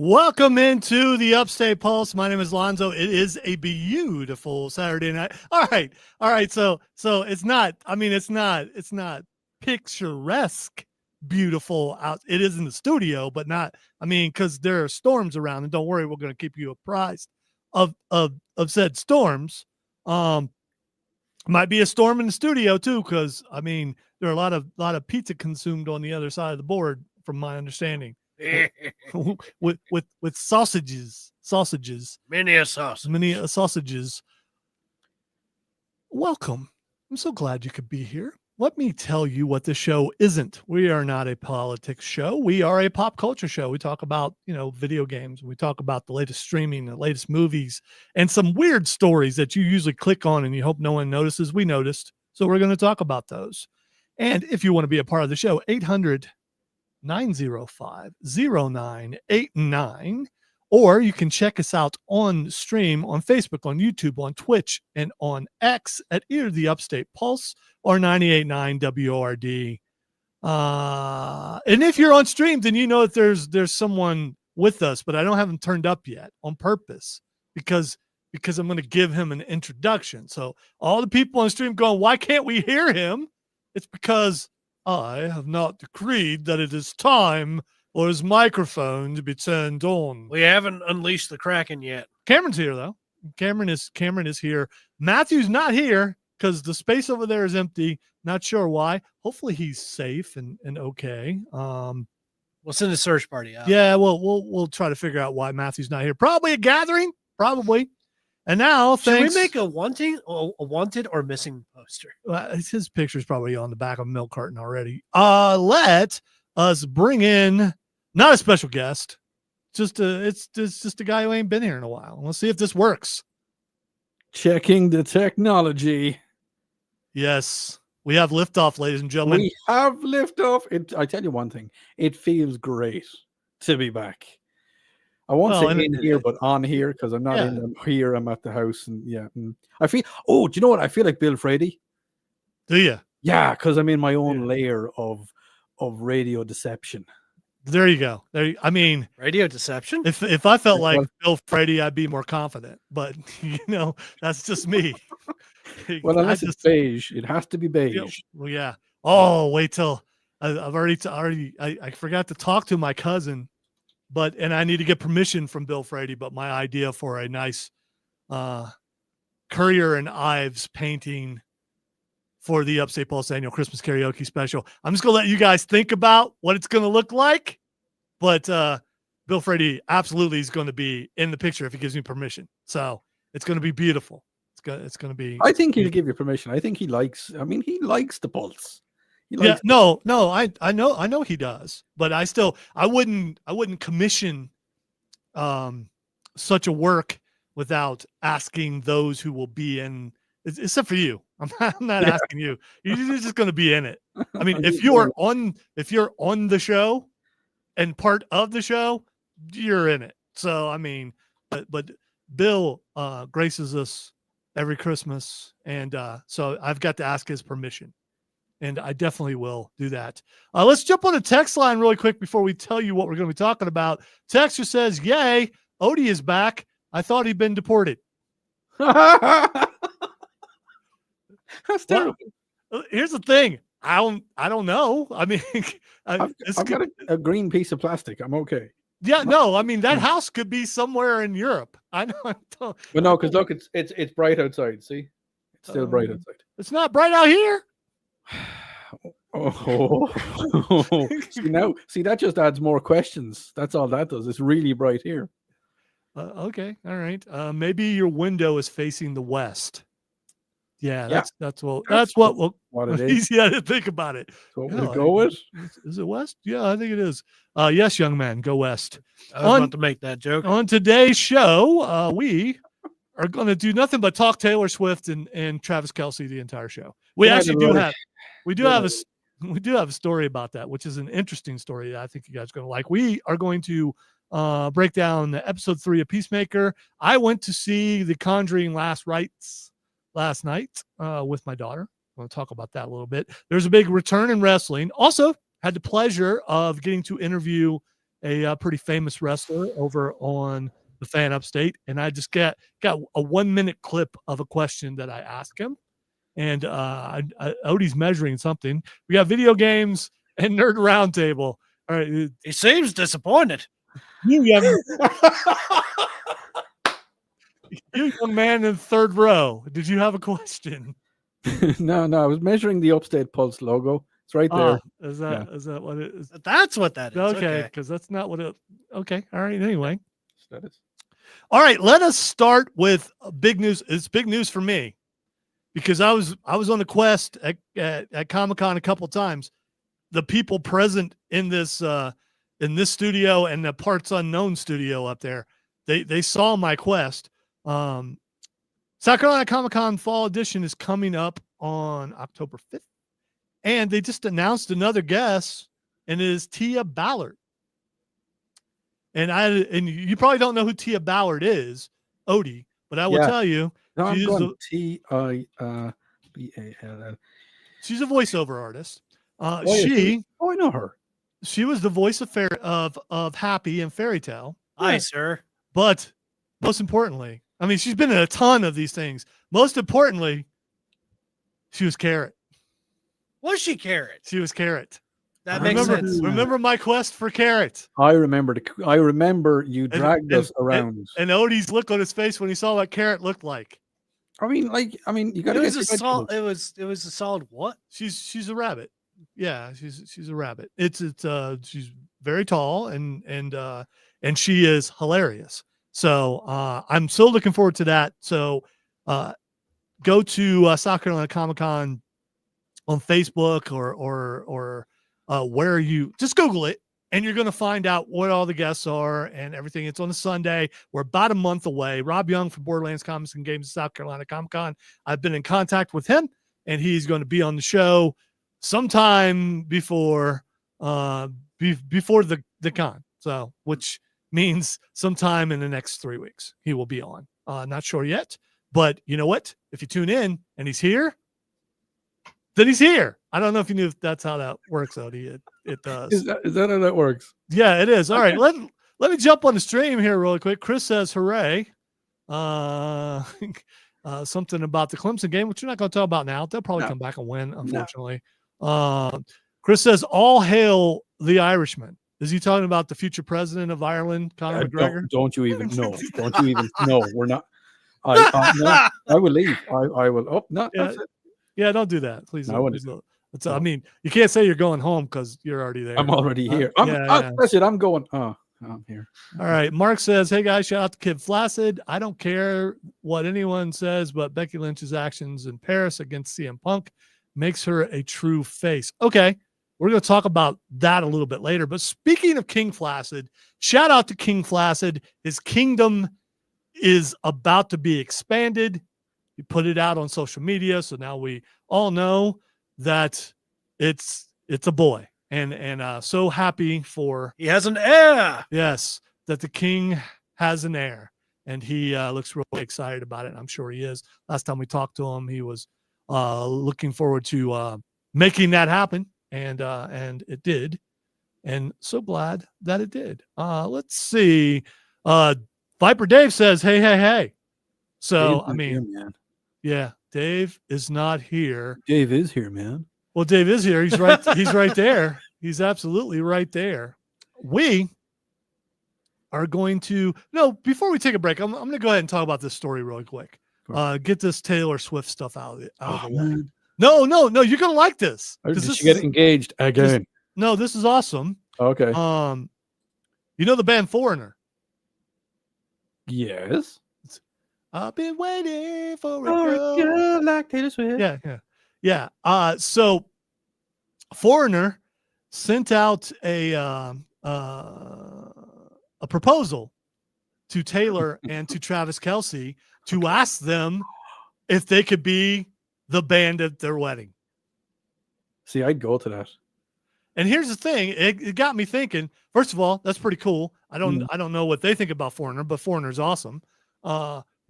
Welcome into the Upstate Pulse. My name is Lonzo. It is a beautiful Saturday night. All right. So it's not. I mean, it's not picturesque, beautiful out. It is in the studio, but not. I mean, because there are storms around, and don't worry, we're going to keep you apprised of said storms. Might be a storm in the studio too, because I mean, there are a lot of pizza consumed on the other side of the board, from my understanding. with sausages, many sausages. Welcome. I'm so glad you could be here. Let me tell you what this show isn't. We are not a politics show. We are a pop culture show. We talk about, video games. We talk about the latest streaming, the latest movies, and some weird stories that you usually click on and you hope no one notices. We noticed. So we're going to talk about those. And if you want to be a part of the show, 800-905-0989, or you can check us out on stream on Facebook, on YouTube, on Twitch, and on X at either the Upstate Pulse or 98.9 WRD. And if you're on stream, then you know that there's someone with us, but I don't have him turned up yet on purpose because I'm going to give him an introduction. So all the people on stream going, why can't we hear him? It's because I have not decreed that it is time for his microphone to be turned on. We haven't unleashed the Kraken yet. Cameron's here, though. Cameron is here. Matthew's not here because the space over there is empty. Not sure why. Hopefully he's safe and okay. We'll send a search party out. Yeah, we'll try to figure out why Matthew's not here. Probably a gathering. Probably. And now, should we make a wanted or missing poster? His picture's probably on the back of a milk carton already. Let us bring in not a special guest, it's just a guy who ain't been here in a while. We'll see if this works. Checking the technology. Yes, we have liftoff, ladies and gentlemen. We have liftoff. I tell you one thing, it feels great to be back. I won't say in here, but on here, because I'm not in here. I'm at the house, and I feel. Oh, do you know what? I feel like Bill Frady. Do you? Yeah, because I'm in my own layer of radio deception. There you go. Radio deception. If I felt like Bill Frady, I'd be more confident. But that's just me. Well, unless it's beige, it has to be beige. Well, yeah. Oh, wait till I forgot to talk to my cousin. And I need to get permission from Bill Frady, but my idea for a nice Currier and Ives painting for the Upstate Pulse annual Christmas karaoke special. I'm just going to let you guys think about what it's going to look like. But Bill Frady absolutely is going to be in the picture if he gives me permission. So it's going to be beautiful. It's going to be. I think he'll give you permission. I think he likes the Pulse. I know he does, but I wouldn't commission such a work without asking those who will be in, except for you. I'm not asking you. You're just going to be in it. I mean, if you're on the show and part of the show, you're in it. So, I mean, but Bill graces us every Christmas. And so I've got to ask his permission. And I definitely will do that. Let's jump on the text line really quick before we tell you what we're going to be talking about. Texter says, yay, Odie is back. I thought he'd been deported. That's terrible. Well, here's the thing. I don't know. I mean, I've got a green piece of plastic. I'm okay. Yeah, no, I mean, that house could be somewhere in Europe. I know. But no, because look, it's bright outside. See? It's still bright outside. It's not bright out here. Oh, see, that just adds more questions. That's all that does. It's really bright here. Okay, all right. Maybe your window is facing the west. Yeah. That's what it is. Easy to think about it. So we'll go with. Is it west? Yeah, I think it is. Yes, young man, go west. I was about to make that joke. On today's show, we are going to do nothing but talk Taylor Swift and Travis Kelce the entire show. We do have a story about that, which is an interesting story that I think you guys are going to like. We are going to break down episode 3 of Peacemaker. I went to see the Conjuring Last Rites last night with my daughter. I want to talk about that a little bit. There's a big return in wrestling. Also, had the pleasure of getting to interview a pretty famous wrestler over on the Fan Upstate, and I just got a 1 minute clip of a question that I asked him, and Odie's measuring something. We got video games and Nerd Roundtable. All right, He seems disappointed. you young man in the third row. Did you have a question? No, I was measuring the Upstate Pulse logo. It's right there. Is that what it is? That's what that is. Okay, because that's not what it. Okay, all right. Anyway, That is. all right. Let us start with big news. It's big news for me because I was on the quest at Comic-Con a couple of times. The people present in this studio and the Parts Unknown studio up there, they saw my quest. South Carolina Comic-Con Fall Edition is coming up on October 5th. And they just announced another guest, and it is Tia Ballard. And you probably don't know who Tia Ballard is, Odie, but I will tell you. No, I'm going Tibball. She's a voiceover artist. I know her. She was the voice of Happy and Fairy Tale. Hi, sir. But most importantly, I mean, she's been in a ton of these things. Most importantly, she was Carrot. Was she Carrot? She was Carrot. That makes sense. Remember my quest for Carrot. I remember you dragged us around. And Odie's look on his face when he saw what Carrot looked like. I mean, you got to get it was a solid what? She's a rabbit. Yeah, she's a rabbit. She's very tall and she is hilarious. So I'm so looking forward to that. So go to South Carolina Comic-Con on Facebook or where you just Google it, and you're going to find out what all the guests are and everything. It's on a Sunday. We're about a month away. Rob Young from Borderlands Comics and Games, South Carolina Comic-Con. I've been in contact with him, and he's going to be on the show sometime before the con. So, which means sometime in the next 3 weeks he will be on. Not sure yet, but you know what? If you tune in and he's here, then he's here. I don't know if you knew if that's how that works, Odie. It does. Is that how that works? Yeah, it is. All right. Let me jump on the stream here really quick. Chris says, hooray. Something about the Clemson game, which we're not going to talk about now. They'll probably come back and win, unfortunately. Chris says, all hail the Irishman. Is he talking about the future president of Ireland, Conor McGregor? Don't you even know. Don't you even know. We're not. I will leave. I will. Oh, no. Yeah. That's it. Yeah, don't do that, please. No, I mean, you can't say you're going home because you're already there. I'm already here. That's it. I'm going. I'm here. All right. Mark says, hey, guys, shout out to Kid Flaccid. I don't care what anyone says, but Becky Lynch's actions in Paris against CM Punk makes her a true face. Okay. We're going to talk about that a little bit later. But speaking of King Flaccid, shout out to King Flaccid. His kingdom is about to be expanded. He put it out on social media, so now we all know that it's a boy, and so happy for he has an heir. Yes, that the king has an heir, and he looks really excited about it. I'm sure he is. Last time we talked to him, he was looking forward to making that happen, and it did, and so glad that it did. Let's see. Viper Dave says, hey. So I mean. Here, man. Yeah, Dave is not here. Dave is here, man. Well, Dave is here. He's right. He's right there. He's absolutely right there. We are going to before we take a break, I'm going to go ahead and talk about this story really quick. Get this Taylor Swift stuff out of the way. No, you're going to like this. Did she get engaged again? This is awesome. Okay. You know the band Foreigner? Yes. I've been waiting for a girl like Taylor Swift. Yeah. So Foreigner sent out a proposal to Taylor and to Travis Kelce to ask them if they could be the band at their wedding. See, I'd go to that. And here's the thing: it got me thinking. First of all, that's pretty cool. I don't know what they think about Foreigner, but Foreigner's awesome.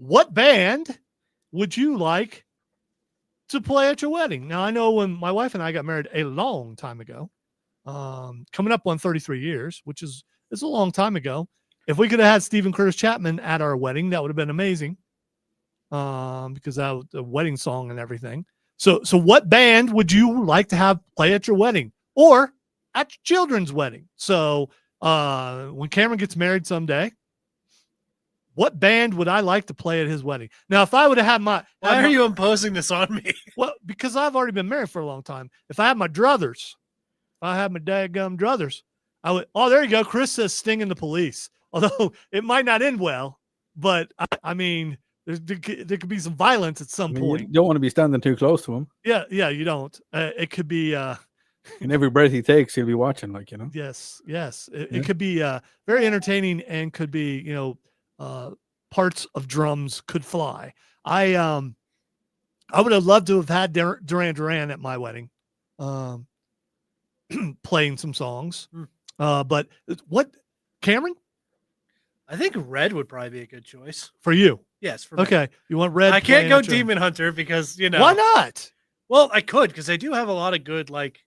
What band would you like to play at your wedding? Now, I know when my wife and I got married a long time ago, coming up on 33 years, which is It's a long time ago. If we could have had Stephen Curtis Chapman at our wedding, that would have been amazing. Because that was a wedding song and everything. So what band would you like to have play at your wedding or at your children's wedding? So when Cameron gets married someday, what band would I like to play at his wedding? Now, if I would have had my... Why are you imposing this on me? Well, because I've already been married for a long time. If I had my druthers, if I had my dadgum druthers, I would... Oh, there you go. Chris says Sting and the Police. Although it might not end well, but I mean... There could be some violence at some point. You don't want to be standing too close to him. Yeah, you don't. It could be. And every breath he takes, he'll be watching, like, you know. Yes. It could be very entertaining and could be, parts of drums could fly. I would have loved to have had Duran Duran at my wedding, playing some songs. But what, Cameron? I think Red would probably be a good choice For you. Yes. For me. Okay. You want Red? I can't go Demon Hunter because, Why not? Well, I could because they do have a lot of good, like,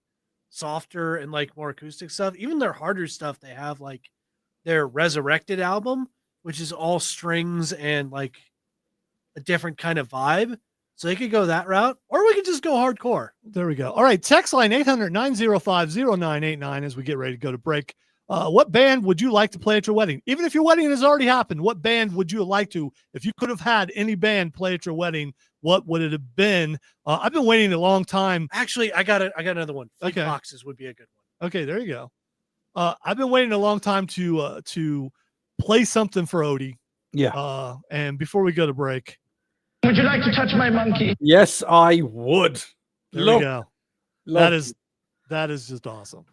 softer and, like, more acoustic stuff. Even their harder stuff, they have, like, their Resurrected album, which is all strings and, like, a different kind of vibe. So they could go that route, or we could just go hardcore. There we go. All right. Text line 800-905-0989 as we get ready to go to break. What band would you like to play at your wedding? Even if your wedding has already happened, what band would you like to? If you could have had any band play at your wedding, what would it have been? I've been waiting a long time. Actually, I got another one. Fleet Okay. Foxes would be a good one. Okay, there you go. I've been waiting a long time to play something for Odie. Yeah. And before we go to break, would you like to touch my monkey? Yes, I would. there we go. That is just awesome.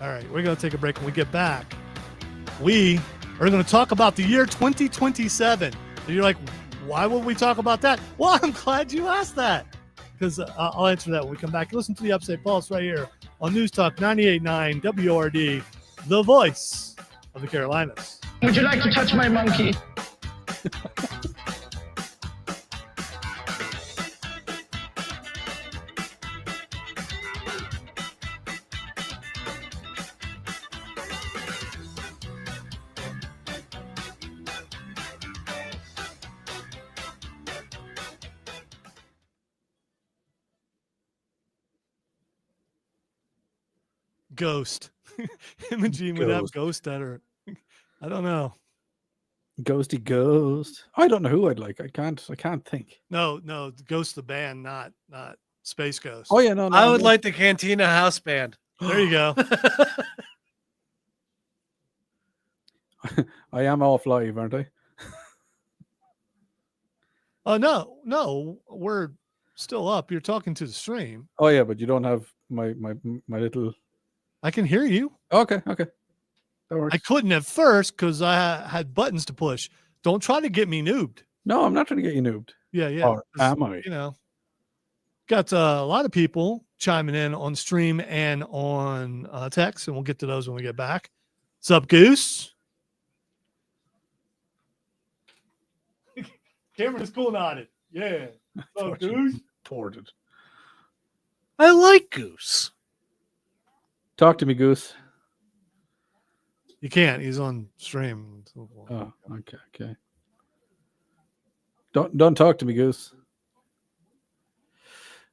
All right, we're going to take a break. When we get back, we are going to talk about the year 2027. So you're like, why would we talk about that? Well, I'm glad you asked that because I'll answer that when we come back. Listen to the Upstate Pulse right here on News Talk 98.9 WRD, the voice of the Carolinas. Would you like to touch my monkey? Ghost. Imogene would have Ghost at her. I don't know. Ghosty Ghost. I don't know who I'd like. I can't think. No, Ghost the band, not Space Ghost. Oh yeah, no. I would like the Cantina House Band. There you go. I am off live, aren't I? Oh no, we're still up. You're talking to the stream. Oh yeah, but you don't have my little. I can hear you. Okay. That works. I couldn't at first because I had buttons to push. Don't try to get me noobed. No, I'm not trying to get you noobed. Yeah. Or am I? Got a lot of people chiming in on stream and on text, and we'll get to those when we get back. What's up, Goose? Cameron is cool nodded. Yeah. What's up, Goose? Ported. I like Goose. Talk to me, Goose. You can't. He's on stream. Oh, okay. Don't talk to me, Goose.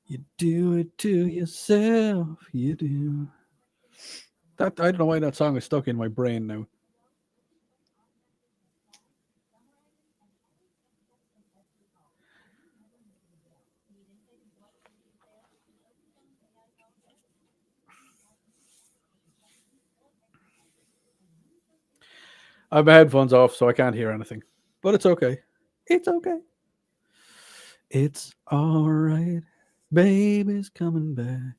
You do it to yourself. You do. That I don't know why that song is stuck in my brain now. I have my headphones off, so I can't hear anything. But it's okay. It's okay. It's all right. Baby's coming back.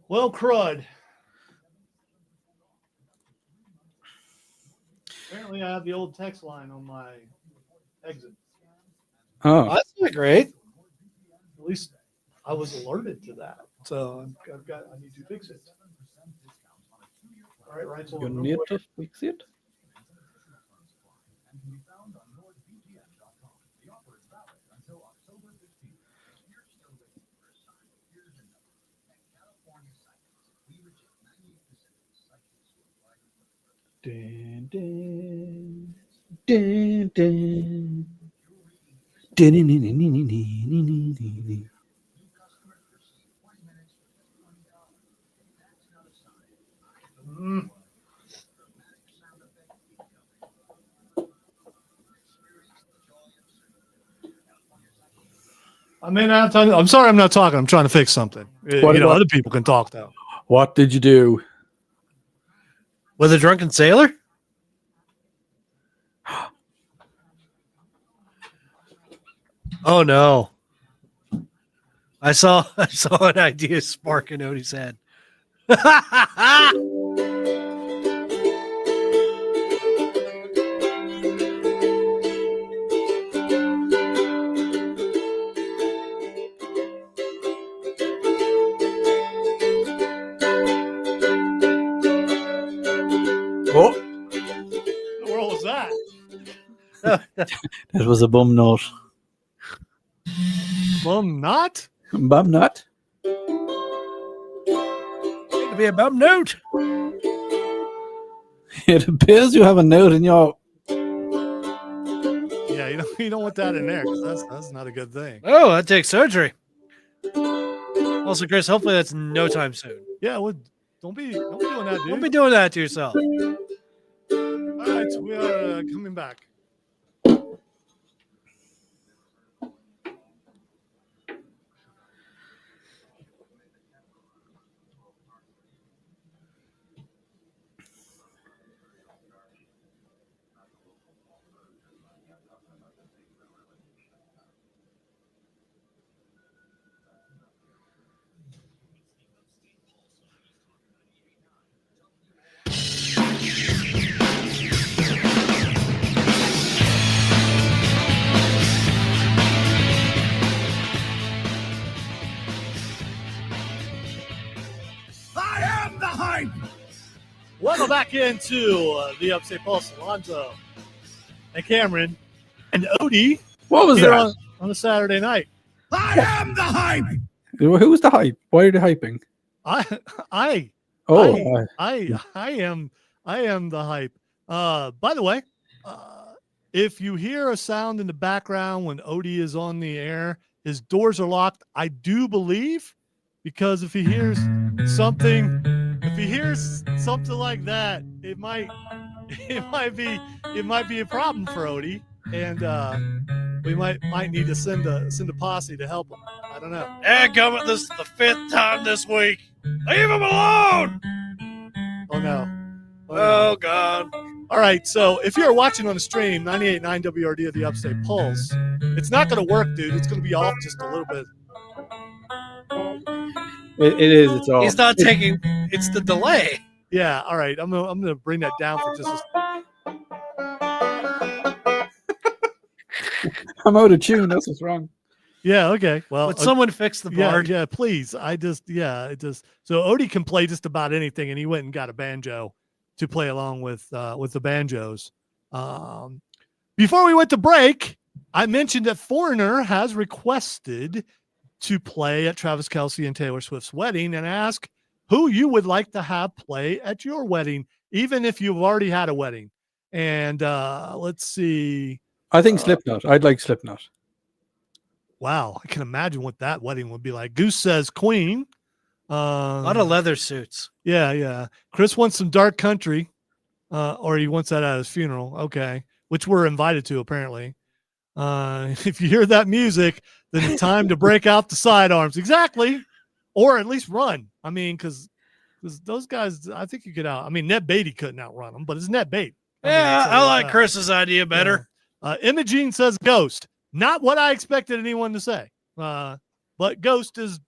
Well, crud. Apparently, I have the old text line on my exit. Oh, That's not great. At least I was alerted to that. So I need to fix it. You need to fix it. Dun, dun, dun, dun. Dun, dun, dun, dun, dun, dun, dun, dun, dun. I'm sorry, I'm not talking. I'm trying to fix something. What- Other people can talk though. What did you do? With a drunken sailor? Oh no. I saw an idea spark in Odie's head. Oh, What the world was that? that was a bum note. Bum not? Bum nut. It'd be a bum note. It appears you have a note in your. Yeah, you don't want that in there because that's not a good thing. Oh, that takes surgery. Also, Chris, hopefully that's no time soon. Yeah, well, don't be doing that, dude. Don't be doing that to yourself. All right, so we are coming back. Welcome back into the Upstate Pulse. Alonzo and Cameron and Odie What was here that? on a Saturday night. I am the hype. Who's the hype? Why are they hyping? I Oh, I am the hype. By the way, if you hear a sound in the background when Odie is on the air, his doors are locked. I do believe, because if he hears something like that, it might be a problem for Odie, and we might need to send a posse to help him. I don't know. Dadgummit, this is the 5th time this week. Leave him alone. Oh no. Oh God. All right, so if you're watching on the stream, 98.9 WRD of the Upstate Pulse, it's not going to work, dude. It's going to be off just a little bit. it is. It's all. He's not taking. It's the delay. Yeah, all right. I'm gonna bring that down for just I'm out of tune. That's what's wrong. Yeah, okay. Well, Would someone fix the bard? yeah, please. So Odie can play just about anything, and he went and got a banjo to play along with the banjos. Before we went to break, I mentioned that Foreigner has requested to play at Travis Kelce and Taylor Swift's wedding, and ask who you would like to have play at your wedding, even if you've already had a wedding. And let's see. I think Slipknot. I'd like Slipknot. Wow, I can imagine what that wedding would be like. Goose says Queen. A lot of leather suits. Yeah. Chris wants some dark country, or he wants that at his funeral. Okay, which we're invited to apparently. If you hear that music, then it's time to break out the sidearms. Exactly, or at least run. I mean, because those guys, I think you could out. I mean, Ned Beatty couldn't outrun them, but it's Ned Beatty. Yeah, I like Chris's idea better. Yeah. Imogene says Ghost. Not what I expected anyone to say. But Ghost is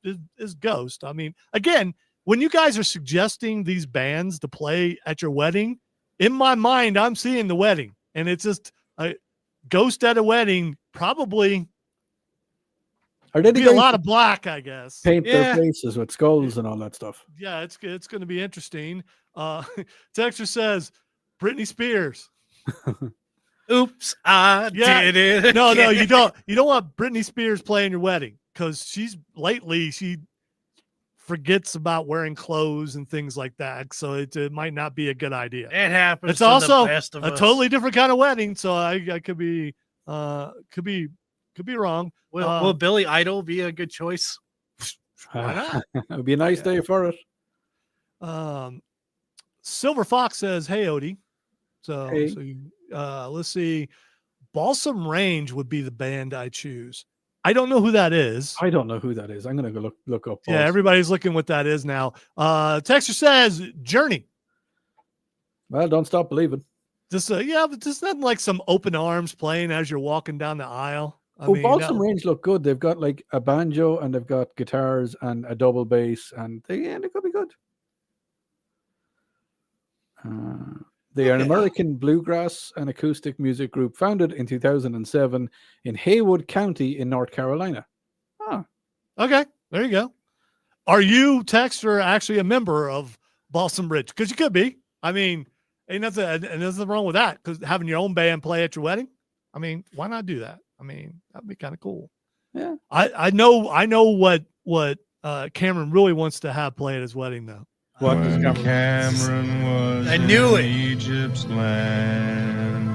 Ghost. I mean, again, when you guys are suggesting these bands to play at your wedding, in my mind, I'm seeing the wedding, and it's just a Ghost at a wedding. Probably, Are they the Be a guys lot that of black, I guess. paint Yeah. their faces with skulls and all that stuff? Yeah, it's going to be interesting. Texture says Britney Spears. Oops, I Yeah. did it. No, again. you don't. You don't want Britney Spears playing your wedding because she forgets about wearing clothes and things like that. So it might not be a good idea. It happens. It's to also the best of a us. totally different kind of wedding. So I could be wrong. Will Billy Idol be a good choice? Why not? It would be a nice day for it. Silver Fox says, "Hey Odie." So, Hey. let's see. Balsam Range would be the band I choose. I don't know who that is. I don't know who that is. I'm gonna go look up. Yeah, everybody's looking what that is now. Texture says Journey. Well, don't stop believing. Just but just not like some open arms playing as you're walking down the aisle. Balsam Range look good. They've got like a banjo and they've got guitars and a double bass, and they could be good. They are an American bluegrass and acoustic music group founded in 2007 in Haywood County in North Carolina. Okay, there you go. Are you, Texter, actually a member of Balsam Ridge? Because you could be. I mean, ain't nothing wrong with that. Because having your own band play at your wedding, I mean, why not do that? I mean, that'd be kind of cool. Yeah. I know what Cameron really wants to have play at his wedding though. What does Cameron was I knew in it. Egypt's land.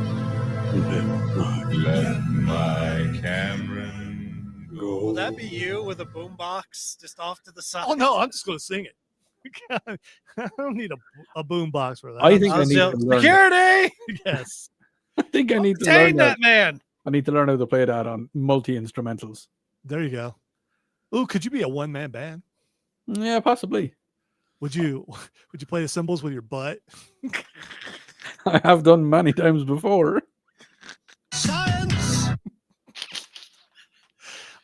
Let my Cameron go. Will that be you with a boombox just off to the side? Oh no, I'm just going to sing it. I don't need a boom box for that. I think I need to learn. Security. Yes. I think I need to Contain learn that that. man. I need to learn how to play that on multi-instrumentals. There you go. Ooh, could you be a one-man band? Yeah, possibly. Would you play the cymbals with your butt? I have done many times before. Science!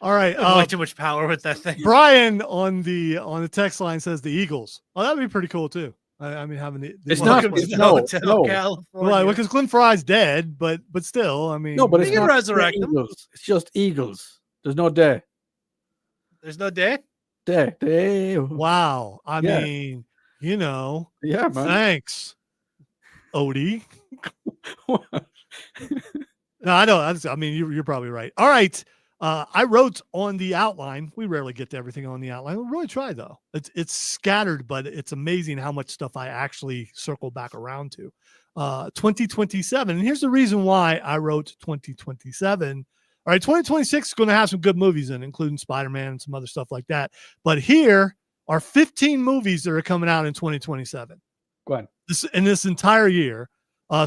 All right. I have way too much power with that thing. Brian on the text line says the Eagles. Oh, that'd be pretty cool too. I mean, having the It's Welcome not- to- it's no, Hotel no. California. Well, because Glenn Fry's dead, but still, I mean, No, but We it's can not resurrect the them. Eagles. It's just Eagles. There's no day. There's no day. Day. wow. I Yeah. mean, you know, Yeah, man. thanks, Odie. No, I know. I mean, you're probably right. All right. I wrote on the outline. We rarely get to everything on the outline. We really try though. It's scattered, but it's amazing how much stuff I actually circle back around to. 2027. And here's the reason why I wrote 2027. All right, 2026 is going to have some good movies in, including Spider-Man and some other stuff like that. But here are 15 movies that are coming out in 2027. Go ahead. This entire year,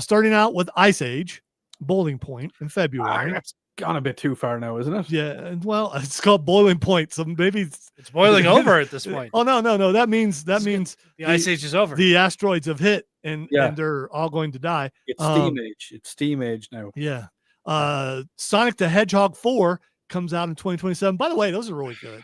starting out with Ice Age, Bowling Point in February. That's gone a bit too far now, isn't it? Yeah, and well, it's called Boiling Point, so maybe It's boiling over at this point. Oh no, that means The Ice Age is over. the asteroids have hit and Yeah. and they're all going to die. It's Steam Age. It's Steam Age now. Yeah. Sonic the Hedgehog 4 comes out in 2027. By the way, those are really good.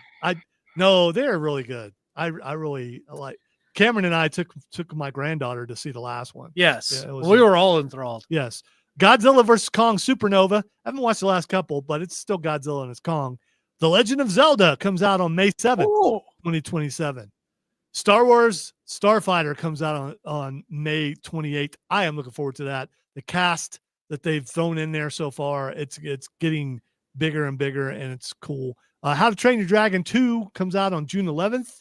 They're really good. I really like. Cameron and I took my granddaughter to see the last one. Yes. Yeah, it was- We were all enthralled. Yes. Godzilla vs. Kong Supernova. I haven't watched the last couple, but it's still Godzilla and it's Kong. The Legend of Zelda comes out on May 7th, Oh, 2027. Star Wars Starfighter comes out on May 28th. I am looking forward to that. The cast that they've thrown in there so far, it's getting bigger and bigger, and it's cool. How to Train Your Dragon 2 comes out on June 11th.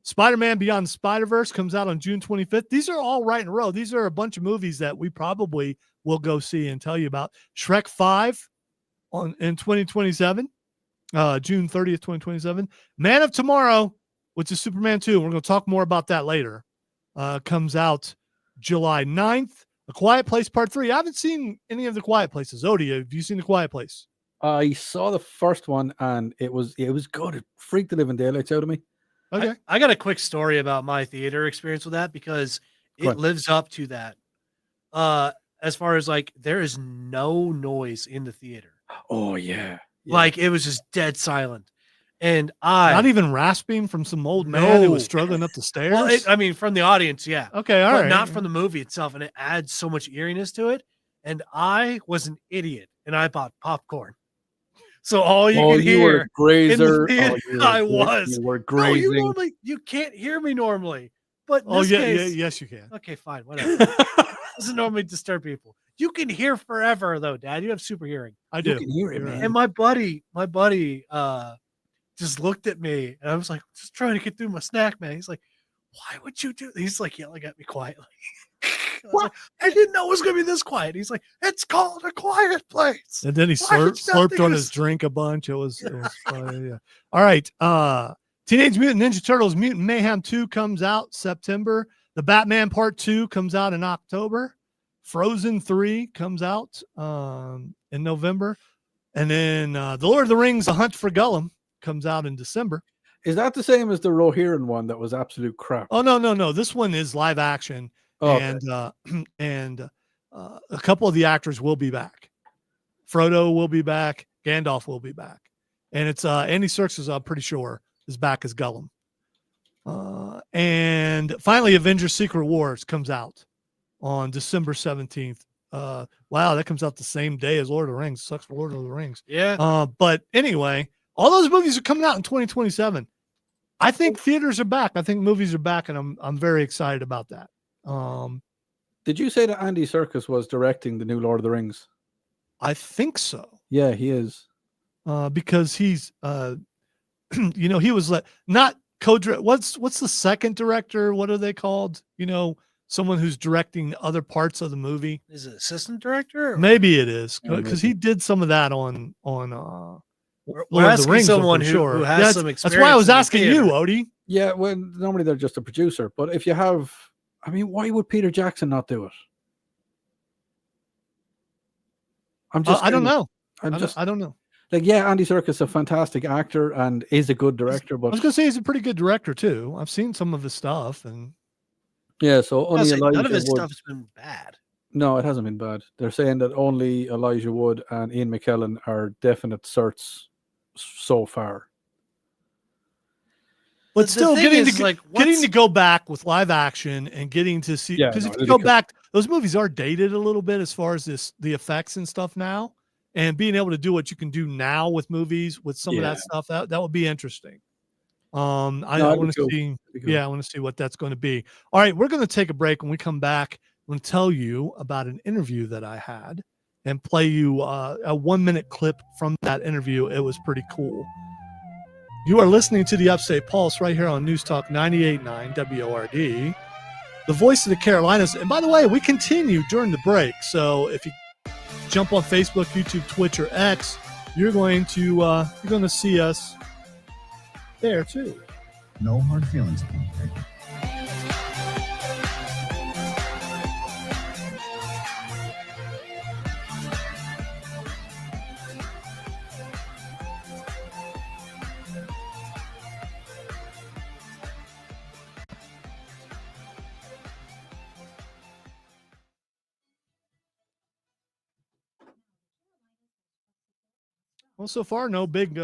Spider-Man Beyond the Spider-Verse comes out on June 25th. These are all right in a row. These are a bunch of movies that we probably will go see and tell you about. Shrek 5 in 2027, June 30th, 2027. Man of Tomorrow, which is Superman 2. We're going to talk more about that later. Comes out July 9th. A Quiet Place Part 3. I haven't seen any of the Quiet Places. Odie, have you seen the Quiet Place? I saw the first one and it was good. It freaked the living daylights out of me. Okay. I got a quick story about my theater experience with that because Go it ahead. lives up to that. As far as like, there is no noise in the theater. Oh yeah. Like it was just dead silent. And I, Not even rasping from some old man who was No. struggling up the stairs? well, I mean, from the audience, yeah. Okay, all but right. not from the movie itself. And it adds so much eeriness to it. And I was an idiot and I bought popcorn. So all you Oh, could you were hear a grazer. theater, You were no, grazing. you can't hear me normally. But in Oh this yeah, case, yes you can. okay, fine, whatever. Doesn't normally disturb people. You can hear forever though, Dad. You have super hearing. I do. You can hear it, You're man. right. And my buddy, just looked at me, and I was like, just trying to get through my snack, man. He's like, why would you do? He's like yelling at me quietly. I was like, I didn't know it was gonna be this quiet. He's like, it's called A Quiet Place. And then he Why would you not slurped think on it his was- drink a bunch. It was funny. Yeah. All right. Teenage Mutant Ninja Turtles Mutant Mayhem 2 comes out September. The Batman Part 2 comes out in October. Frozen 3 comes out in November. And then The Lord of the Rings, The Hunt for Gollum comes out in December. Is that the same as the Rohirrim one that was absolute crap? Oh, no. This one is live action. Oh, okay. And a couple of the actors will be back. Frodo will be back. Gandalf will be back. And it's Andy Serkis, I'm pretty sure, is back as Gollum. And finally, Avengers Secret Wars comes out on December 17th. Wow, that comes out the same day as Lord of the Rings. Sucks for Lord of the Rings. Yeah. But anyway, all those movies are coming out in 2027. I think theaters are back. I think movies are back, and I'm very excited about that. Did you say that Andy Serkis was directing the new Lord of the Rings? I think so. Yeah, he is. Because he's he was not co-direct. What's the second director? What are they called? Someone who's directing other parts of the movie. Is it assistant director? Maybe it is, Yeah, because he did some of that on We're Lord of the asking Rings. someone I'm who- sure. who has That's- some That's why I was experience in asking the you, theater. Odie. Yeah, well, normally they're just a producer, but if you have, I mean, why would Peter Jackson not do it? I'm just, I don't know. I'm just I don't know. like, yeah, Andy Serkis is a fantastic actor and is a good director, I but was gonna say he's a pretty good director too. I've seen some of his stuff, and yeah, so only Honestly, none of Elijah his Wood. stuff has been bad. No, it hasn't been bad. They're saying that only Elijah Wood and Ian McKellen are definite certs so far. but The still thing getting is, to like, getting what's- to go back with live action and getting to see, Yeah, because no, if you it go could- back, those movies are dated a little bit as far as the effects and stuff now, and being able to do what you can do now with movies with some of that stuff, that would be interesting. I No, it'd be want to cool. see. It'd be cool. Yeah, I want to see what that's going to be. All right, we're going to take a break. When we come back, I'm going to tell you about an interview that I had and play you a 1-minute clip from that interview. It was pretty cool. You are listening to the Upstate Pulse right here on News Talk 98.9 WORD, the voice of the Carolinas. And by the way, we continue during the break. So if you jump on Facebook, YouTube, Twitch, or X, you're going to see us there too. No hard feelings. Okay? Well, so far, no big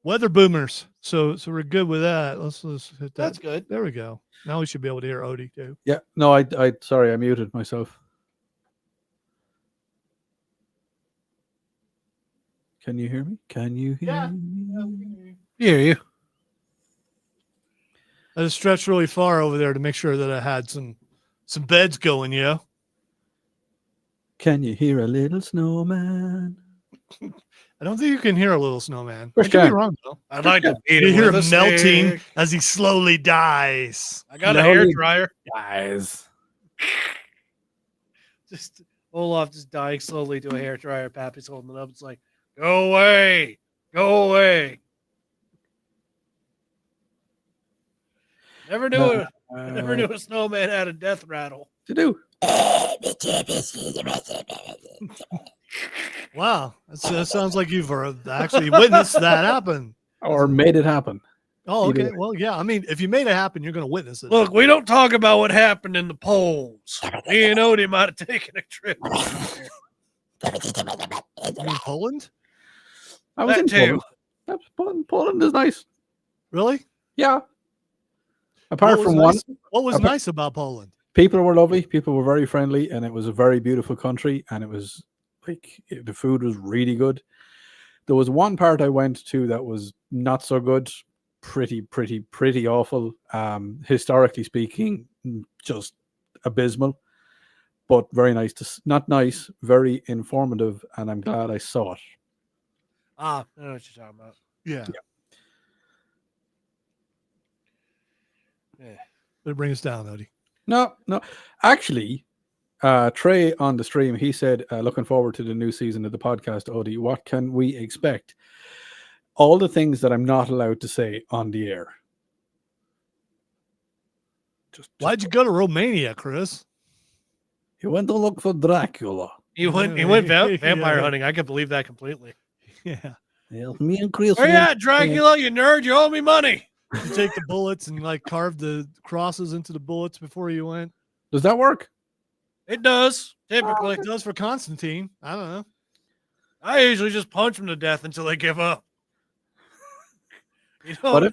weather boomers. So we're good with that. Let's hit that. That's good. There we go. Now we should be able to hear Odie too. Yeah, no, I sorry, I muted myself. Can you hear me? Can you hear Yeah. me? Hear you. I just stretched really far over there to make sure that I had some beds going. Yeah. Can you hear a little snowman? I don't think you can hear a little snowman. Where's I could be Jack? wrong though. I'd like to beat You him hear with him a melting stick. as he slowly dies. I got a Slowly. hair dryer. Guys. Just Olaf just dying slowly to a hair dryer. Pappy's holding it up. It's like, go away. Go away. Never knew never knew a snowman had a death rattle. To do. Wow, that sounds like you've actually witnessed that happen. Or made it happen. Oh, Either okay. way. Well, yeah. I mean, if you made it happen, you're going to witness it. Look, we don't talk about what happened in the polls. Me and Odie might have taken a trip. You mean Poland? I was That in too. Poland. Poland is nice. Really? Yeah. Apart What was from one, nice? What was apart- nice about Poland? people were lovely. People were very friendly, and it was a very beautiful country. And it was like the food was really good. There was one part I went to that was not so good, pretty awful. Historically speaking, just abysmal, but very nice. Not nice, very informative, and I'm glad I saw it. I know what you're talking about. Yeah. Yeah. Better bring us down, Odie. No. Actually, Trey on the stream, he said, looking forward to the new season of the podcast, Odie. What can we expect? All the things that I'm not allowed to say on the air. Why'd you go to Romania, Chris? He went to look for Dracula. He went vampire hunting. I can believe that completely. Yeah. Yeah, me and Chris. Where you at, Dracula? You nerd! You owe me money. You take the bullets and like carve the crosses into the bullets before you went. Does that work? It does typically. It does for Constantine. I don't know. I usually just punch them to death until they give up. You know,